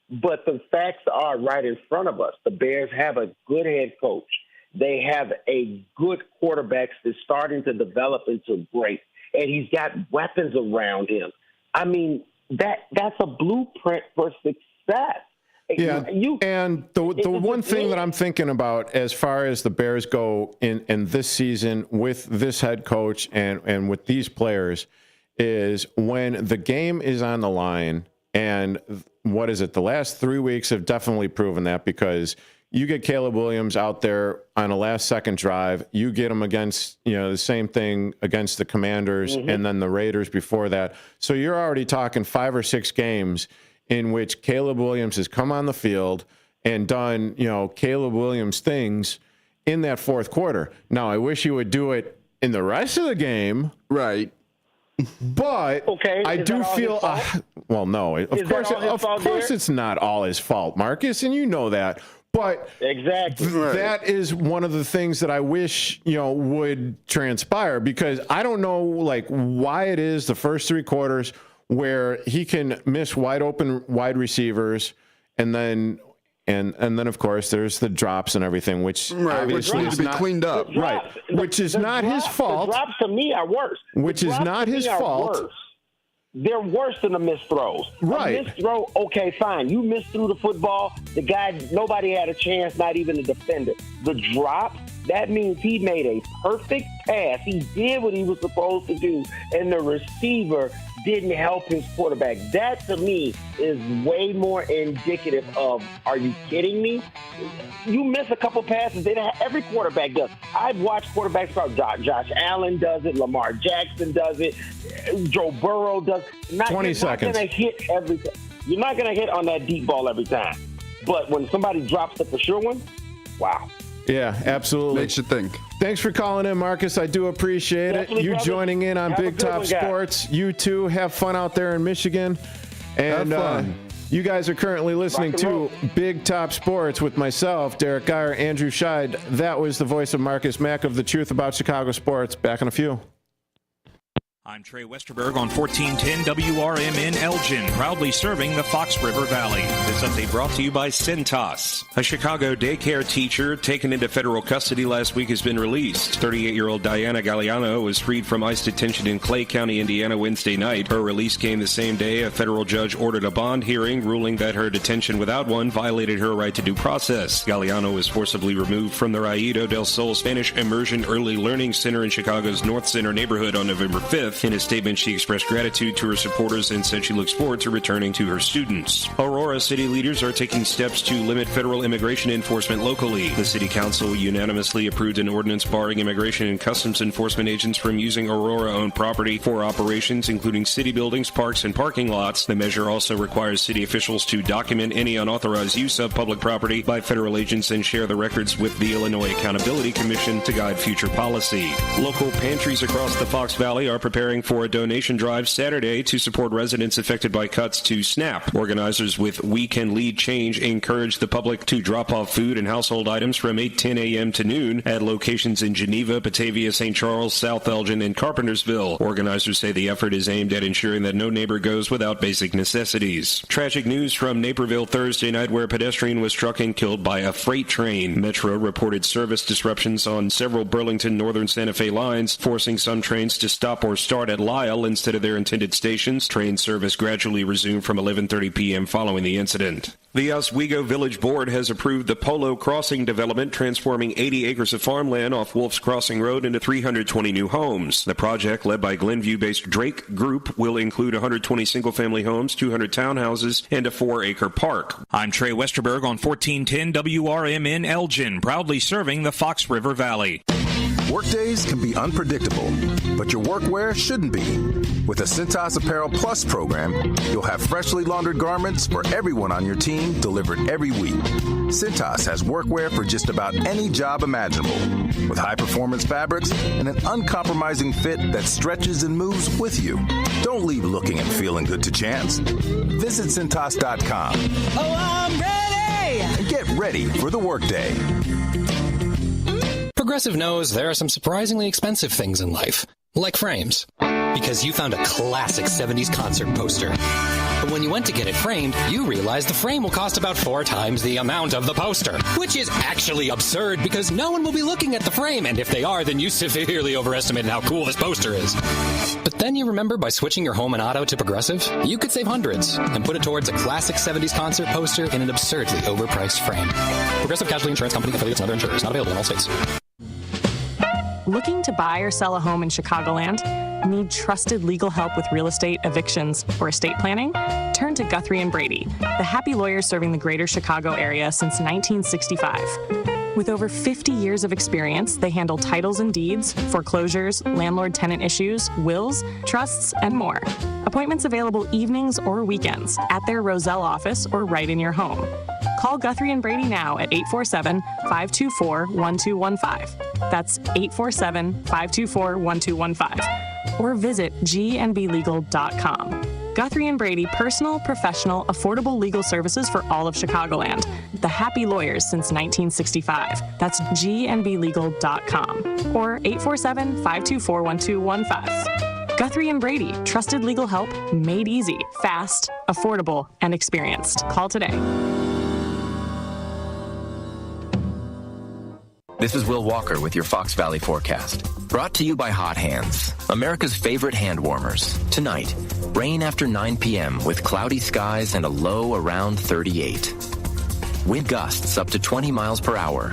But the facts are right in front of us. The Bears have a good head coach. They have a good quarterback that's starting to develop into great. And he's got weapons around him. I mean, that's a blueprint for success. Yeah, and the one thing that I'm thinking about as far as the Bears go in this season with this head coach and with these players is when the game is on the line, and what is it? The last 3 weeks have definitely proven that, because you get Caleb Williams out there on a last-second drive, you get him against, the same thing against the Commanders and then the Raiders before that. So you're already talking 5 or 6 games in which Caleb Williams has come on the field and done, Caleb Williams things in that fourth quarter. Now, I wish you would do it in the rest of the game. Right. But I do feel, well, no, of course it's not all his fault, Marcus, and you know that. But exactly that is one of the things that I wish, would transpire, because I don't know, why it is the first 3 quarters where he can miss wide open wide receivers, and then of course there's the drops and everything, which obviously needs to be cleaned up. Right, which is not his fault. The drops to me are worse. Which is not his fault. They're worse than the missed throws. Right. A missed throw, okay, fine. You missed through the football. The guy, nobody had a chance, not even the defender. The drop, that means he made a perfect pass. He did what he was supposed to do, and the receiver didn't help his quarterback. That, to me, is way more indicative of, are you kidding me? You miss a couple passes. Every quarterback does. I've watched quarterbacks start. Josh Allen does it. Lamar Jackson does it. Joe Burrow does it. 20 seconds. You're not going to hit on that deep ball every time. But when somebody drops the for sure one, wow. Yeah, absolutely. Makes you think. Thanks for calling in, Marcus. I do appreciate Definitely, it. You brother. joining in on Have Big Top Sports. You too. Have fun out there in Michigan. And you guys are currently listening to Big Top Sports with myself, Derrick Geyer, Andrew Scheid. That was the voice of Marcus Mack of The Truth About Chicago Sports. Back in a few. I'm Trey Westerberg on 1410 WRMN Elgin, proudly serving the Fox River Valley. This update brought to you by Cintas. A Chicago daycare teacher taken into federal custody last week has been released. 38-year-old Diana Galliano was freed from ICE detention in Clay County, Indiana, Wednesday night. Her release came the same day a federal judge ordered a bond hearing, ruling that her detention without one violated her right to due process. Galliano was forcibly removed from the Raído del Sol Spanish Immersion Early Learning Center in Chicago's North Center neighborhood on November 5th. In a statement, she expressed gratitude to her supporters and said she looks forward to returning to her students. Aurora city leaders are taking steps to limit federal immigration enforcement locally. The city council unanimously approved an ordinance barring immigration and customs enforcement agents from using Aurora-owned property for operations, including city buildings, parks, and parking lots. The measure also requires city officials to document any unauthorized use of public property by federal agents and share the records with the Illinois Accountability Commission to guide future policy. Local pantries across the Fox Valley are preparing for a donation drive Saturday to support residents affected by cuts to SNAP. Organizers with We Can Lead Change encourage the public to drop off food and household items from 8:10 a.m. to noon at locations in Geneva, Batavia, St. Charles, South Elgin, and Carpentersville. Organizers say the effort is aimed at ensuring that no neighbor goes without basic necessities. Tragic news from Naperville Thursday night where a pedestrian was struck and killed by a freight train. Metro reported service disruptions on several Burlington Northern Santa Fe lines, forcing some trains to stop or start at Lyle instead of their intended stations. Train service gradually resumed from 11:30 p.m. following the incident. The Oswego Village Board has approved the Polo Crossing development, transforming 80 acres of farmland off Wolf's Crossing Road into 320 new homes. The project, led by Glenview-based Drake Group, will include 120 single-family homes, 200 townhouses, and a 4-acre park. I'm Trey Westerberg on 1410 WRMN Elgin, proudly serving the Fox River Valley. Workdays can be unpredictable, but your workwear shouldn't be. With a Cintas Apparel Plus program, you'll have freshly laundered garments for everyone on your team delivered every week. Cintas has workwear for just about any job imaginable, with high-performance fabrics and an uncompromising fit that stretches and moves with you. Don't leave looking and feeling good to chance. Visit Cintas.com. Oh, I'm ready! And get ready for the workday. Progressive knows there are some surprisingly expensive things in life, like frames. Because you found a classic 70s concert poster. But when you went to get it framed, you realized the frame will cost about 4 times the amount of the poster. Which is actually absurd because no one will be looking at the frame, and if they are, then you severely overestimated how cool this poster is. But then you remember by switching your home and auto to Progressive, you could save hundreds and put it towards a classic 70s concert poster in an absurdly overpriced frame. Progressive Casualty Insurance Company, affiliates, and other insurers. Not available in all states. Looking to buy or sell a home in Chicagoland? Need trusted legal help with real estate, evictions, or estate planning? Turn to Guthrie & Brady, the happy lawyers serving the greater Chicago area since 1965. With over 50 years of experience, they handle titles and deeds, foreclosures, landlord-tenant issues, wills, trusts, and more. Appointments available evenings or weekends at their Roselle office or right in your home. Call Guthrie & Brady now at 847-524-1215. That's 847-524-1215. Or visit gnblegal.com. Guthrie & Brady, personal, professional, affordable legal services for all of Chicagoland. The happy lawyers since 1965. That's gnblegal.com. Or 847-524-1215. Guthrie & Brady, trusted legal help made easy, fast, affordable, and experienced. Call today. This is Will Walker with your Fox Valley forecast. Brought to you by Hot Hands, America's favorite hand warmers. Tonight, rain after 9 p.m. with cloudy skies and a low around 38. Wind gusts up to 20 miles per hour.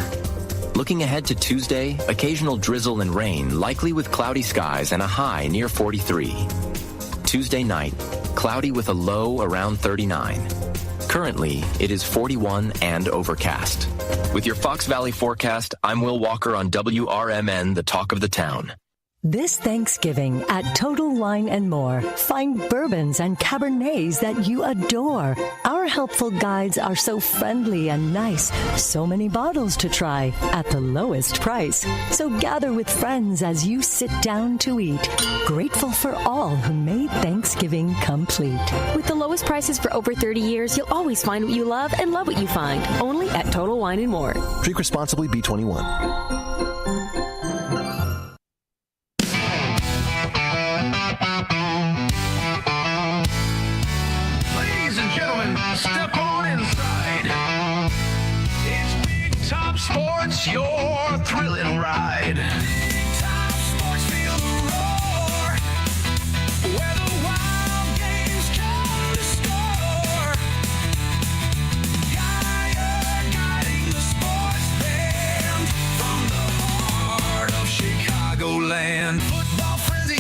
Looking ahead to Tuesday, occasional drizzle and rain, likely with cloudy skies and a high near 43. Tuesday night, cloudy with a low around 39. Currently, it is 41 and overcast. With your Fox Valley forecast, I'm Will Walker on WRMN, the talk of the town. This Thanksgiving at Total Wine & More, find bourbons and Cabernets that you adore. Our helpful guides are so friendly and nice. So many bottles to try at the lowest price. So gather with friends as you sit down to eat. Grateful for all who made Thanksgiving complete. With the lowest prices for over 30 years, you'll always find what you love and love what you find. Only at Total Wine & More. Drink responsibly, B21.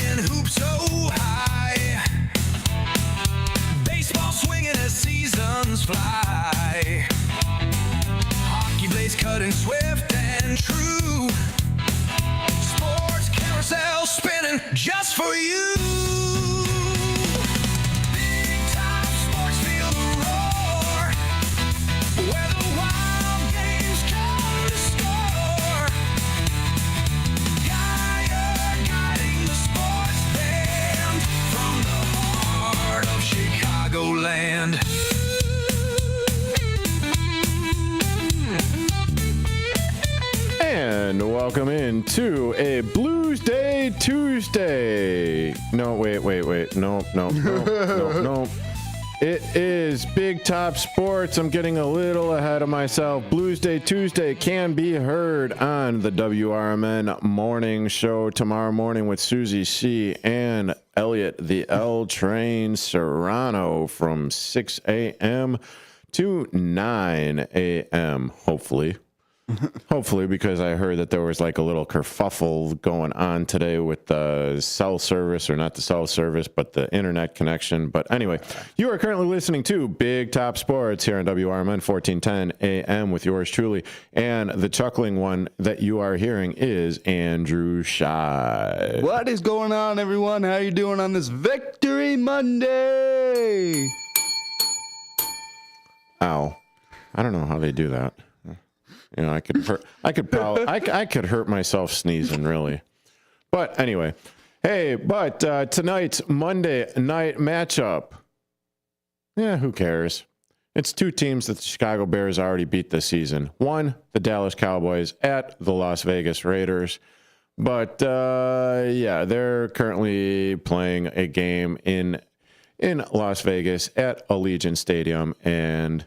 Playing hoops so high. Baseball swinging as seasons fly. Hockey blades cutting swift and true. Sports carousel spinning just for you. Big time sports, feel the roar. Where the wild games come to score. Geyer guiding the sports band from the heart of Chicagoland. And welcome into a Blues Day Tuesday. No, wait. No. It is Big Top Sports. I'm getting a little ahead of myself. Blues Day Tuesday can be heard on the WRMN morning show tomorrow morning with Susie C. and Elliot the L Train Serrano from 6 a.m. to 9 a.m. Hopefully, because I heard that there was like a little kerfuffle going on today with the cell service, or not the cell service, but the internet connection. But anyway, you are currently listening to Big Top Sports here on WRMN 1410 AM with yours truly. And the chuckling one that you are hearing is Andrew Scheid. What is going on, everyone? How are you doing on this Victory Monday? Ow. I don't know how they do that. You know, I could hurt myself sneezing, really. But anyway, hey, but tonight's Monday night matchup, yeah, who cares? It's two teams that the Chicago Bears already beat this season. One, the Dallas Cowboys at the Las Vegas Raiders. But, yeah, they're currently playing a game in Las Vegas at Allegiant Stadium. And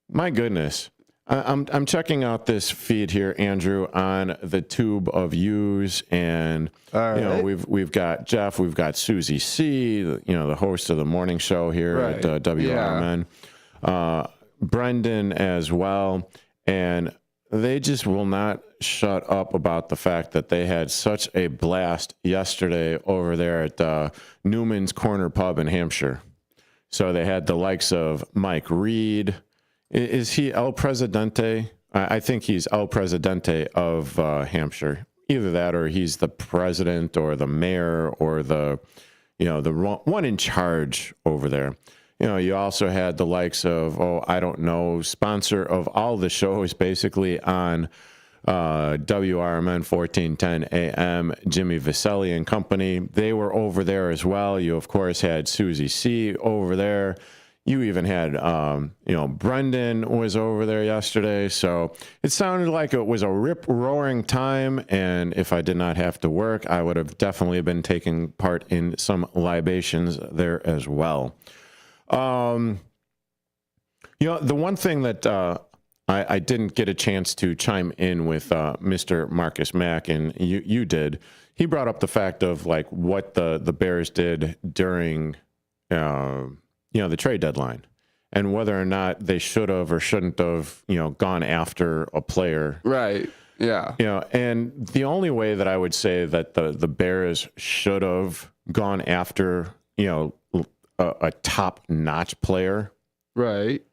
my goodness, I'm checking out this feed here, Andrew, on the tube of yous, and we've got Jeff, we've got Susie C, the host of the morning show here at WRMN, Brendan as well, and they just will not shut up about the fact that they had such a blast yesterday over there at Newman's Corner Pub in Hampshire. So they had the likes of Mike Reed. Is he El Presidente? I think he's El Presidente of Hampshire. Either that, or he's the president, or the mayor, or the one in charge over there. You also had the likes of, sponsor of all the shows basically on WRMN 1410 AM, Jimmy Vaselli and company. They were over there as well. You, of course, had Susie C over there. You even had, Brendan was over there yesterday. So it sounded like it was a rip-roaring time. And if I did not have to work, I would have definitely been taking part in some libations there as well. The one thing that I didn't get a chance to chime in with Mr. Marcus Mack, and you did, he brought up the fact of like what the Bears did during the trade deadline, and whether or not they should have or shouldn't have, gone after a player. Right. Yeah. And the only way that I would say that the Bears should have gone after, a top-notch player. Right.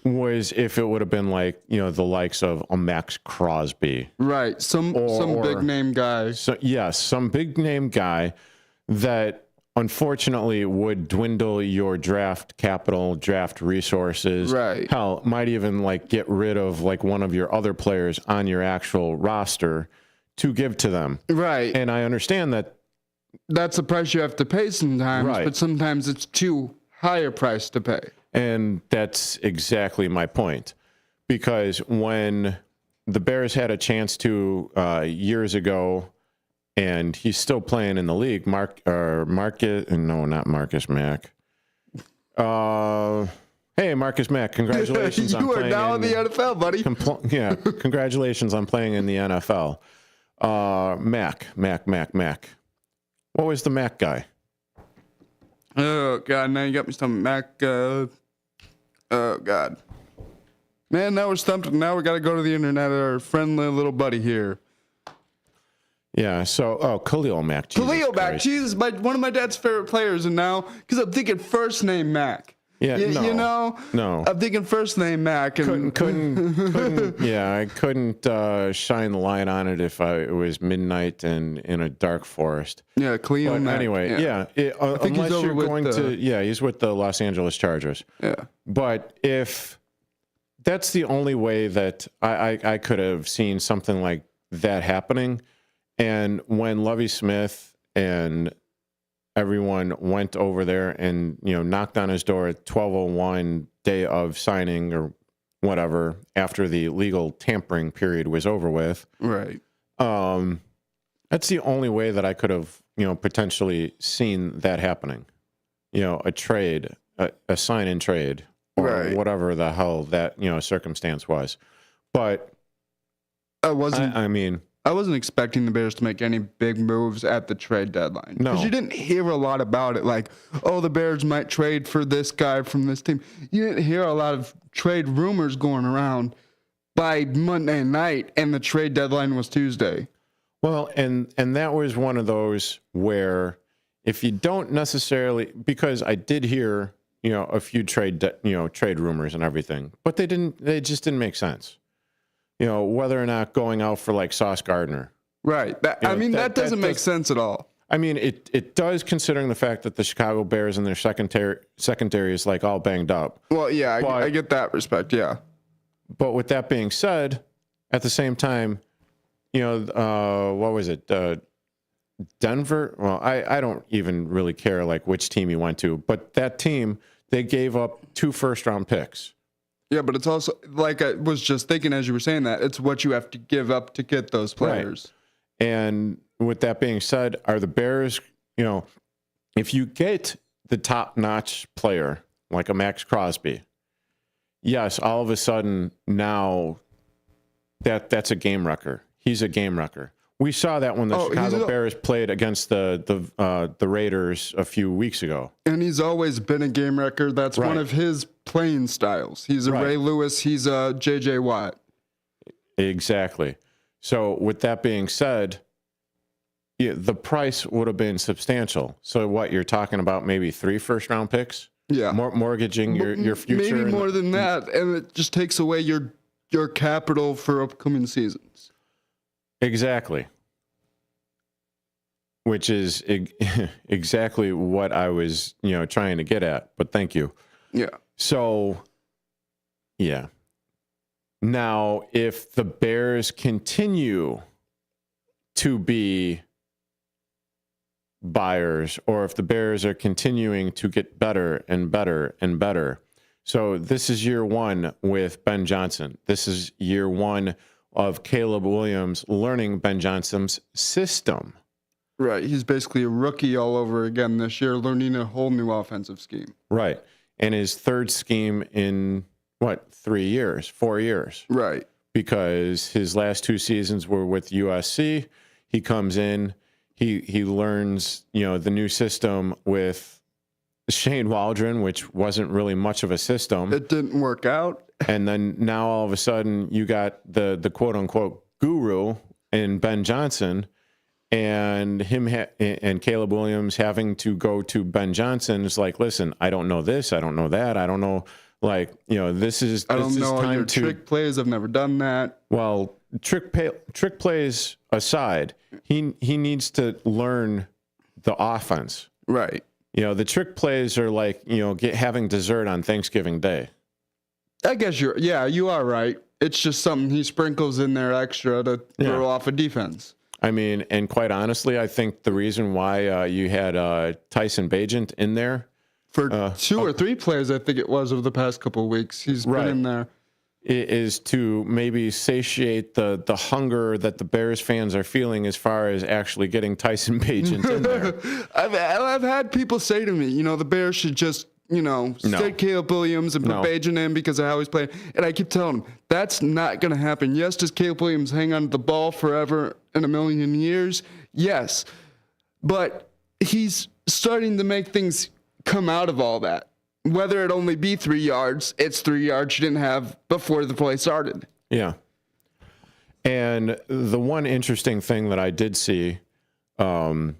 Was if it would have been like, the likes of a Max Crosby. Right. Some big-name guy. So, yes, some big-name guy that unfortunately would dwindle your draft capital, draft resources. Right. Hell, might even like get rid of like one of your other players on your actual roster to give to them. Right. And I understand that that's the price you have to pay sometimes, right, but sometimes it's too high a price to pay. And that's exactly my point. Because when the Bears had a chance to years ago, and he's still playing in the league, not Marcus Mack. Hey, Marcus Mack, congratulations on playing. You are now in the NFL, buddy. Congratulations on playing in the NFL. Mack. What was the Mack guy? Oh, God, now you got me stumped. Mack, oh, God. Man, now we're stumped. Now we got to go to the internet, our friendly little buddy here. Yeah. So, Khalil Mack. Khalil Mack. Jesus, one of my dad's favorite players. And now, because I'm thinking first name Mack. Yeah, no. I'm thinking first name Mac. And couldn't. Yeah, I couldn't shine the light on it if it was midnight and in a dark forest. Yeah, Cleo Mac. Anyway, unless you're going to, he's with the Los Angeles Chargers. Yeah, but if that's the only way that I could have seen something like that happening, and when Lovie Smith and everyone went over there and, knocked on his door at 12:01 day of signing or whatever after the legal tampering period was over with. Right. That's the only way that I could have, potentially seen that happening. A trade, a sign-in trade, or whatever the hell that, circumstance was. But I wasn't expecting the Bears to make any big moves at the trade deadline. No. Because you didn't hear a lot about it, like, the Bears might trade for this guy from this team. You didn't hear a lot of trade rumors going around by Monday night, and the trade deadline was Tuesday. Well, and that was one of those where if you don't necessarily, because I did hear, a few trade rumors and everything, but they just didn't make sense. Whether or not going out for like Sauce Gardner. Right. That doesn't make sense at all. I mean, it does, considering the fact that the Chicago Bears and their secondary is like all banged up. Well, yeah, I get that respect, yeah. But with that being said, at the same time, what was it? Denver? Well, I don't even really care like which team he went to, but that team, they gave up 2 first-round picks. Yeah, but it's also, like I was just thinking as you were saying that, it's what you have to give up to get those players. Right. And with that being said, are the Bears, if you get the top-notch player, like a Max Crosby, yes, all of a sudden now that's a game wrecker. He's a game wrecker. We saw that when the Chicago Bears played against the Raiders a few weeks ago. And he's always been a game wrecker. That's one of his playing styles. He's a Ray Lewis. He's a J.J. Watt. Exactly. So with that being said, the price would have been substantial. So what, you're talking about maybe 3 first-round picks? Yeah. Mortgaging your future? Maybe more than that. And it just takes away your capital for upcoming seasons. Exactly. Which is exactly what I was, trying to get at. But thank you. Yeah. So, yeah. Now, if the Bears continue to be buyers, or if the Bears are continuing to get better and better and better. So this is year 1 with Ben Johnson. This is year 1 of Caleb Williams learning Ben Johnson's system. Right. He's basically a rookie all over again this year, learning a whole new offensive scheme. Right. And his third scheme in, 4 years? Right. Because his last 2 seasons were with USC. He comes in, he learns, the new system with Shane Waldron, which wasn't really much of a system. It didn't work out. And then now all of a sudden you got the quote unquote guru in Ben Johnson, and him and Caleb Williams having to go to Ben Johnson is like, listen, I don't know this, I don't know that, I don't know, this is I don't know all your trick plays. I've never done that. Well, trick plays aside, he needs to learn the offense. Right. The trick plays are like having dessert on Thanksgiving Day. I guess you are right. It's just something he sprinkles in there extra to throw off a defense. I mean, and quite honestly, I think the reason why you had Tyson Bagent in there for 2 or 3 plays, I think it was, over the past couple of weeks, he's been in there, is to maybe satiate the hunger that the Bears fans are feeling as far as actually getting Tyson Bagent in there. I've had people say to me, the Bears should just stick Caleb Williams and put Bagent in because of how he's playing. And I keep telling them, that's not going to happen. Yes, does Caleb Williams hang on to the ball forever in a million years? Yes. But he's starting to make things come out of all that. Whether it only be 3 yards, it's 3 yards you didn't have before the play started. Yeah. And the one interesting thing that I did see over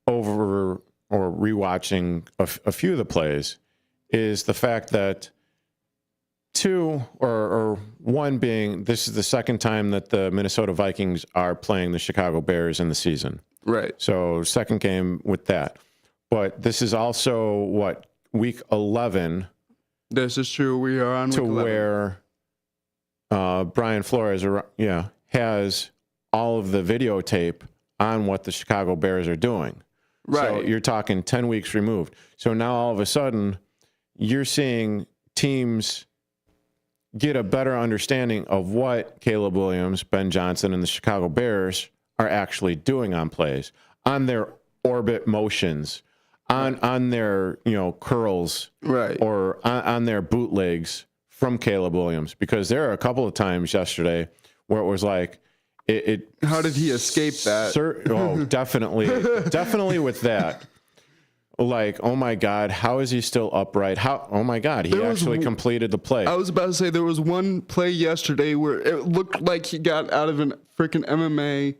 or rewatching a few of the plays is the fact that two or one being this is the second time that the Minnesota Vikings are playing the Chicago Bears in the season. Right. So second game with that. But this is also week 11. This is true. We are on week 11. Where Brian Flores has all of the videotape on what the Chicago Bears are doing. Right. So you're talking 10 weeks removed. So now all of a sudden you're seeing teams get a better understanding of what Caleb Williams, Ben Johnson, and the Chicago Bears are actually doing on plays, on their orbit motions, on their curls, right, or on their bootlegs from Caleb Williams. Because there are a couple of times yesterday where it was like, how did he escape that? Definitely with that. Like, oh my God, how is he still upright? Oh my God, he actually completed the play. I was about to say there was one play yesterday where it looked like he got out of a freaking MMA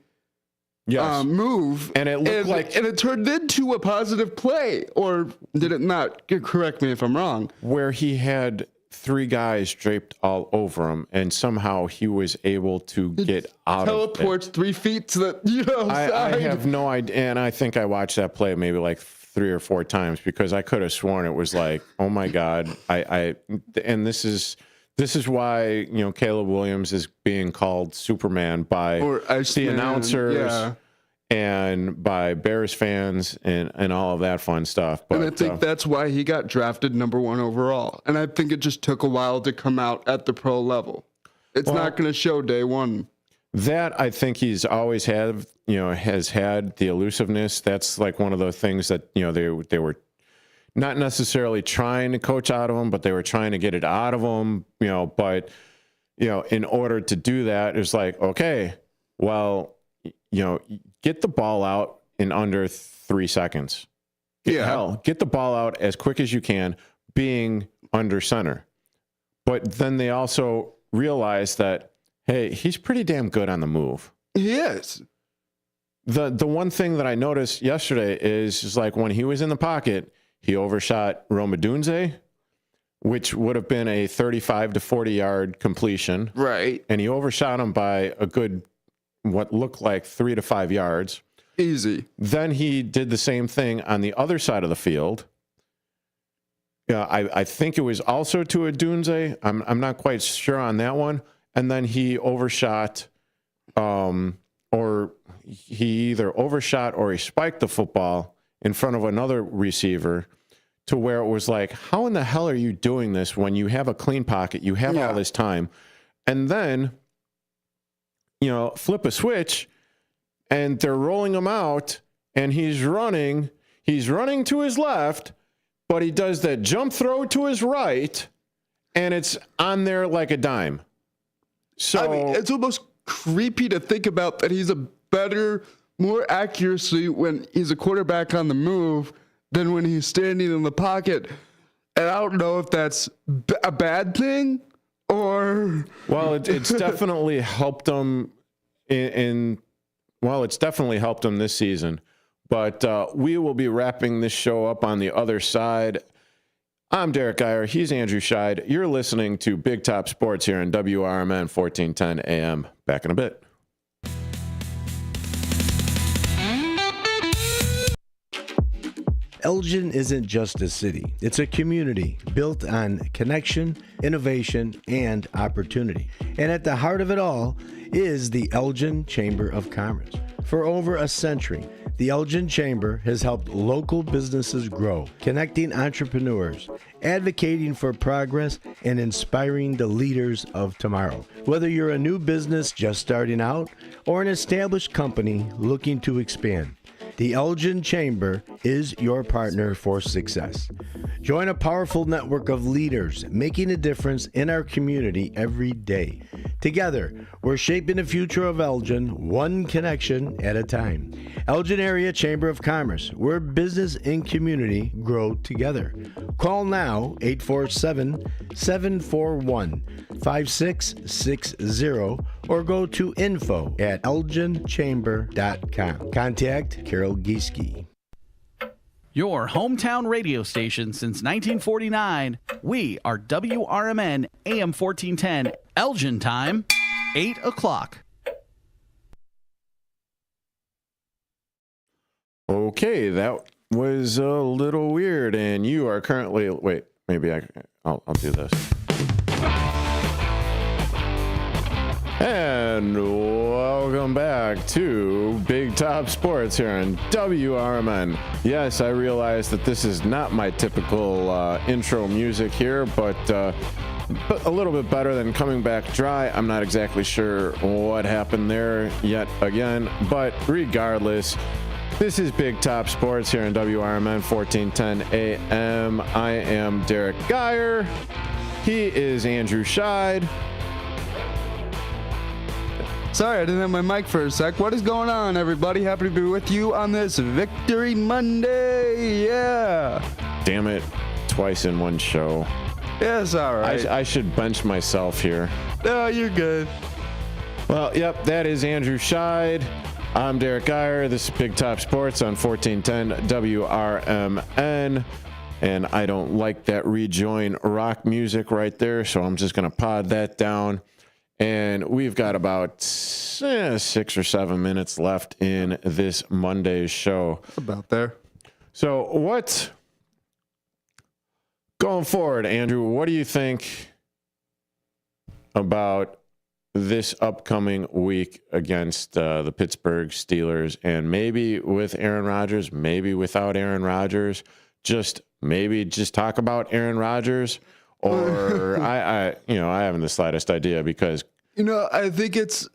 move, and it looked and it turned into a positive play, or did it not? Correct me if I'm wrong. Where he had 3 guys draped all over him, and somehow he was able to get out of it. Teleports 3 feet to the side. I have no idea, and I think I watched that play maybe like 3 or 4 times because I could have sworn it was like, oh my God, and this is why Caleb Williams is being called Superman by the announcers and by Bears fans and all of that fun stuff. But, and I think that's why he got drafted number 1 overall. And I think it just took a while to come out at the pro level. It's not going to show day one. That I think he's always had, has had the elusiveness. That's like one of the things that, they were not necessarily trying to coach out of him, but they were trying to get it out of him, but, in order to do that, it's like, okay, well, get the ball out in under 3 seconds. Get the ball out as quick as you can, being under center. But then they also realized that, hey, he's pretty damn good on the move. He is. The one thing that I noticed yesterday is like when he was in the pocket, he overshot Rome Odunze, which would have been a 35 to 40 yard completion. Right. And he overshot him by a good, what looked like 3 to 5 yards. Easy. Then he did the same thing on the other side of the field. I think it was also to Odunze. I'm not quite sure on that one. And then he overshot, or he either overshot or he spiked the football in front of another receiver to where it was like, how in the hell are you doing this when you have a clean pocket, you have all this time, and then, flip a switch and they're rolling him out and he's running to his left, but he does that jump throw to his right and it's on there like a dime. So I mean, it's almost creepy to think about that he's a better, more accuracy when he's a quarterback on the move than when he's standing in the pocket. And I don't know if that's a bad thing or... Well, it's definitely helped him it's definitely helped him this season. But we will be wrapping this show up on the other side. I'm Derrick Geyer. He's Andrew Scheid. You're listening to Big Top Sports here on WRMN 1410 AM. Back in a bit. Elgin isn't just a city. It's a community built on connection, innovation, and opportunity. And at the heart of it all is the Elgin Chamber of Commerce. For over a century, the Elgin Chamber has helped local businesses grow, connecting entrepreneurs, advocating for progress, and inspiring the leaders of tomorrow. Whether you're a new business just starting out or an established company looking to expand, the Elgin Chamber is your partner for success. Join a powerful network of leaders making a difference in our community every day. Together, we're shaping the future of Elgin, one connection at a time. Elgin Area Chamber of Commerce, where business and community grow together. Call now, 847-741-5660, or go to info@elginchamber.com. Contact Carol Gieske. Your hometown radio station since 1949. We are WRMN AM 1410, Elgin time, 8 o'clock. Okay, that was a little weird, and you are currently... Wait, maybe I'll do this. And welcome back to Big Top Sports here on WRMN. Yes, I realize that this is not my typical intro music here, but a little bit better than Coming Back Dry. I'm not exactly sure what happened there yet again, but regardless, this is Big Top Sports here on WRMN 1410 AM. I am Derrick Geyer. He is Andrew Scheid. Sorry, I didn't have my mic for a sec. What is going on, everybody? Happy to be with you on this Victory Monday. Yeah. Damn it. Twice in one show. Yeah, it's all right. I should bench myself here. No, you're good. Well, yep, that is Andrew Scheid. I'm Derrick Geyer. This is Big Top Sports on 1410 WRMN. And I don't like that rejoin rock music right there, so I'm just going to pod that down. And we've got about 6 or 7 minutes left in this Monday's show. About there. So what's going forward, Andrew? What do you think about this upcoming week against the Pittsburgh Steelers? And maybe with Aaron Rodgers, maybe without Aaron Rodgers. Just talk about Aaron Rodgers. Or I haven't the slightest idea because I think it's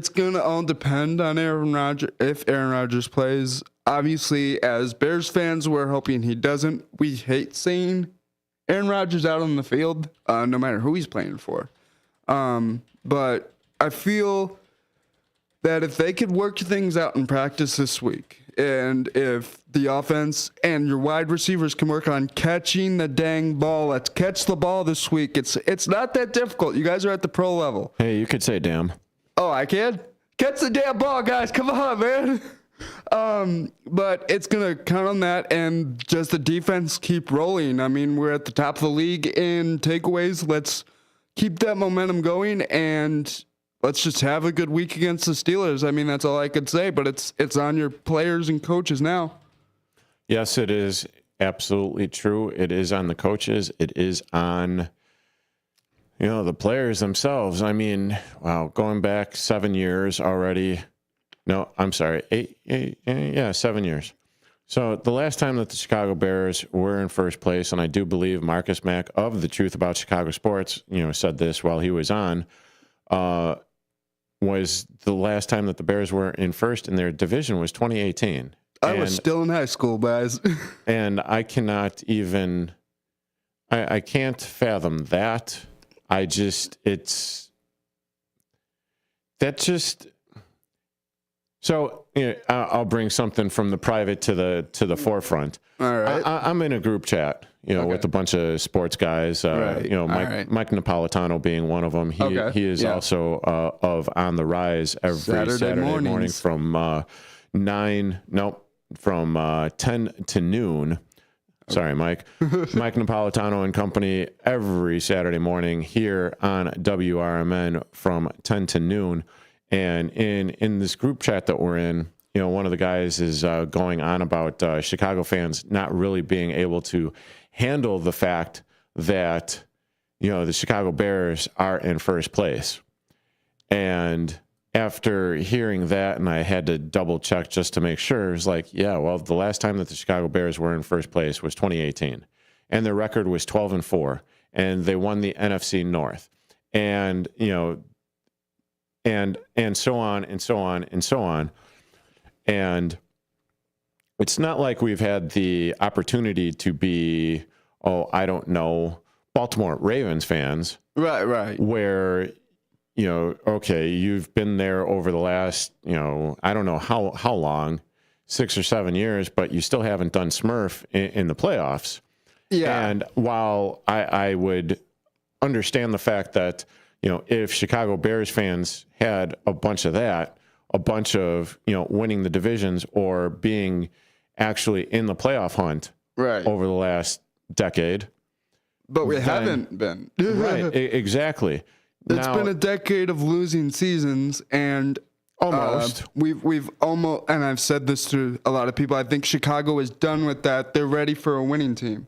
gonna all depend on Aaron Rodgers if Aaron Rodgers plays. Obviously, as Bears fans, we're hoping he doesn't. We hate seeing Aaron Rodgers out on the field, no matter who he's playing for. But I feel that if they could work things out in practice this week, and if the offense and your wide receivers can work on catching the dang ball, let's catch the ball this week. It's not that difficult. You guys are at the pro level. Hey, you could say damn. Oh, I can? Catch the damn ball, guys. Come on, man. But it's going to count on that and just the defense keep rolling. I mean, we're at the top of the league in takeaways. Let's keep that momentum going and let's just have a good week against the Steelers. I mean, that's all I could say, but it's on your players and coaches now. Yes, it is absolutely true. It is on the coaches. It is on, the players themselves. I mean, wow, going back 7 years already. No, I'm sorry, 7 years. So the last time that the Chicago Bears were in first place, and I do believe Marcus Mack of The Truth About Chicago Sports, said this while he was on, was the last time that the Bears were in first in their division was 2018. I was still in high school, guys. And I cannot even, I can't fathom that. So I'll bring something from the private to the forefront. All right. I'm in a group chat, with a bunch of sports guys. Right. Mike Napolitano being one of them. He is also of On the Rise every Saturday morning from 10 to noon. Sorry, Mike. Mike Napolitano and company every Saturday morning here on WRMN from 10 to noon. And in this group chat that we're in, one of the guys is going on about Chicago fans not really being able to handle the fact that, the Chicago Bears are in first place. And after hearing that, and I had to double check just to make sure, it was like, yeah, well, the last time that the Chicago Bears were in first place was 2018. And their record was 12-4. And they won the NFC North. And, and so on and so on and so on. And it's not like we've had the opportunity to be, Baltimore Ravens fans. Right. Where okay, you've been there over the last, I don't know how long, 6 or 7 years, but you still haven't done Smurf in the playoffs. Yeah. And while I would understand the fact that, if Chicago Bears fans had a bunch of that, a bunch of, winning the divisions or being actually in the playoff hunt over the last decade. But we haven't been. Right, exactly. It's been a decade of losing seasons, and almost. We've almost, and I've said this to a lot of people, I think Chicago is done with that. They're ready for a winning team.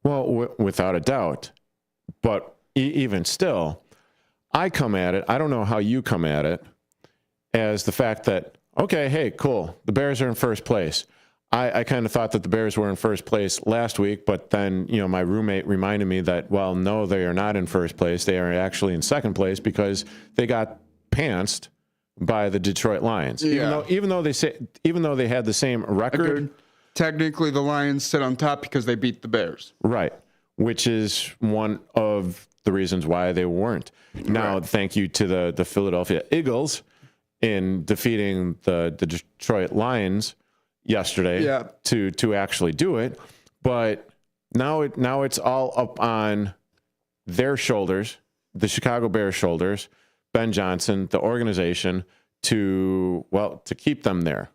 Well, without a doubt. But even still, I come at it, I don't know how you come at it, as the fact that, okay, hey, cool, the Bears are in first place. I kind of thought that the Bears were in first place last week, but then, my roommate reminded me that, well, no, they are not in first place. They are actually in second place because they got pantsed by the Detroit Lions. Yeah. Even though they had the same record, technically the Lions sit on top because they beat the Bears. Right, which is one of the reasons why they weren't. Now, thank you to the Philadelphia Eagles in defeating the Detroit Lions yesterday to actually do it, but now it's all up on their shoulders, the Chicago Bears shoulders, Ben Johnson, the organization, to keep them there.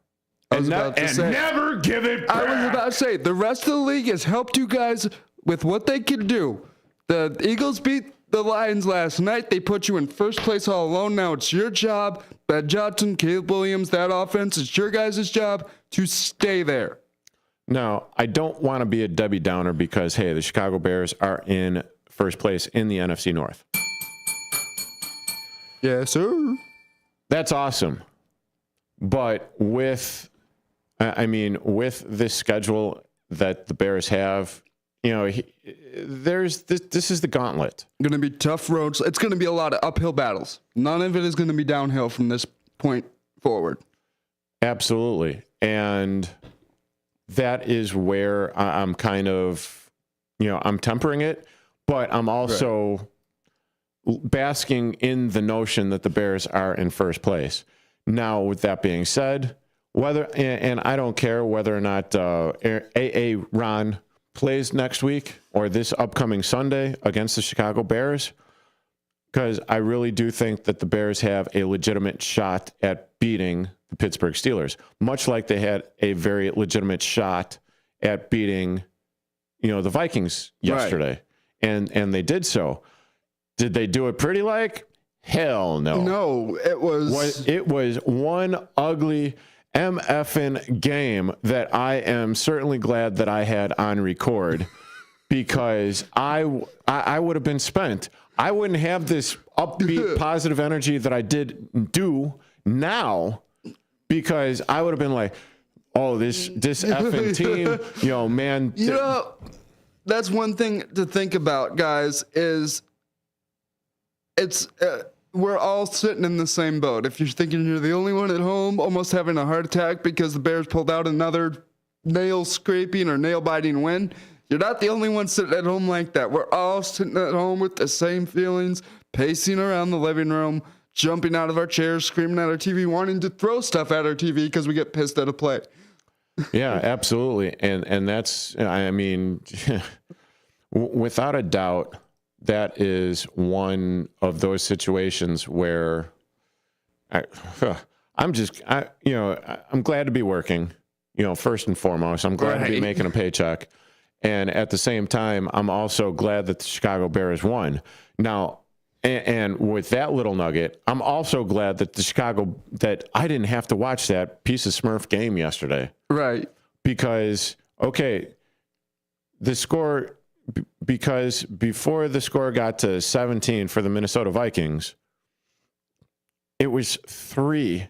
Never give it back. I was about to say, the rest of the league has helped you guys with what they can do. The Eagles beat the Lions last night. They put you in first place all alone. Now it's your job. Ben Johnson, Caleb Williams, that offense, it's your guys' job to stay there. Now, I don't want to be a Debbie Downer because, hey, the Chicago Bears are in first place in the NFC North. Yes, sir. That's awesome. But with this schedule that the Bears have, this is the gauntlet. Going to be tough roads. It's going to be a lot of uphill battles. None of it is going to be downhill from this point forward. Absolutely. And that is where I'm kind of, I'm tempering it, but I'm also basking in the notion that the Bears are in first place. Now, with that being said, and I don't care whether or not A.A. Ron plays next week or this upcoming Sunday against the Chicago Bears, because I really do think that the Bears have a legitimate shot at beating the Pittsburgh Steelers, much like they had a very legitimate shot at beating, the Vikings yesterday. Right. And they did so. Did they do it pretty like? Hell no. No, it was one ugly MFN game that I am certainly glad that I had on record, because I would have been spent. I wouldn't have this upbeat, positive energy that I did do now, because I would have been like, oh, this effing team, man. That's one thing to think about, guys, is it's we're all sitting in the same boat. If you're thinking you're the only one at home almost having a heart attack because the Bears pulled out another nail-scraping or nail-biting win, you're not the only one sitting at home like that. We're all sitting at home with the same feelings, pacing around the living room, jumping out of our chairs, screaming at our TV, wanting to throw stuff at our TV because we get pissed at a play. Yeah, absolutely. And that's, without a doubt, that is one of those situations where I'm glad to be working, first and foremost. I'm glad to be making a paycheck. And at the same time, I'm also glad that the Chicago Bears won. Now, and with that little nugget, I'm also glad that that I didn't have to watch that piece of Smurf game yesterday. Right. Because, the score, because before the score got to 17 for the Minnesota Vikings, it was 3.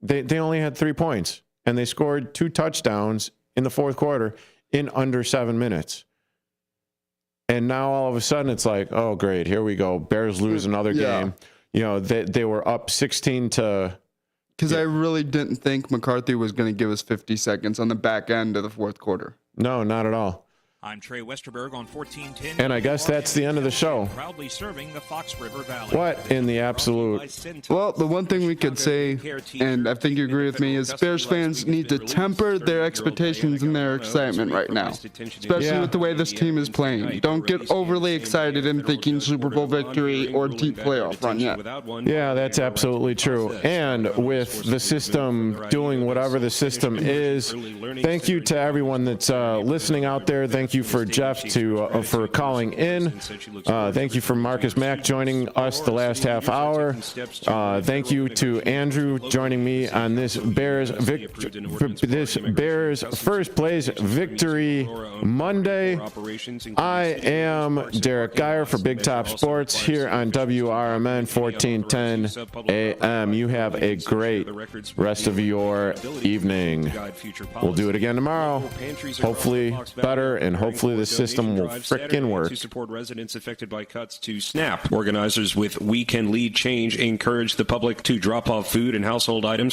They only had 3 points, and they scored 2 touchdowns in the fourth quarter in under 7 minutes. And now all of a sudden it's like, oh, great, here we go. Bears lose another game. They were up 16 to... Because I really didn't think McCarthy was going to give us 50 seconds on the back end of the fourth quarter. No, not at all. I'm Trey Westerberg on 1410. And I guess that's the end of the show. Proudly serving the Fox River Valley. What in the absolute? Well, the one thing we could say, and I think you agree with me, is Bears fans need to temper their expectations and their excitement right now, especially with the way this team is playing. Don't get overly excited and thinking Super Bowl victory or deep playoff run yet. Yeah, that's absolutely true. And with the system doing whatever the system is, thank you to everyone that's listening out there. Thank you for Jeff for calling in. Thank you for Marcus Mack joining us the last half hour. Thank you to Andrew joining me on this Bears first place victory Monday. I am Derrick Geyer for Big Top Sports here on WRMN 1410 AM. You have a great rest of your evening. We'll do it again tomorrow. Hopefully better, and hopefully the system will frickin' work. To support residents affected by cuts to SNAP. Organizers with We Can Lead Change encourage the public to drop off food and household items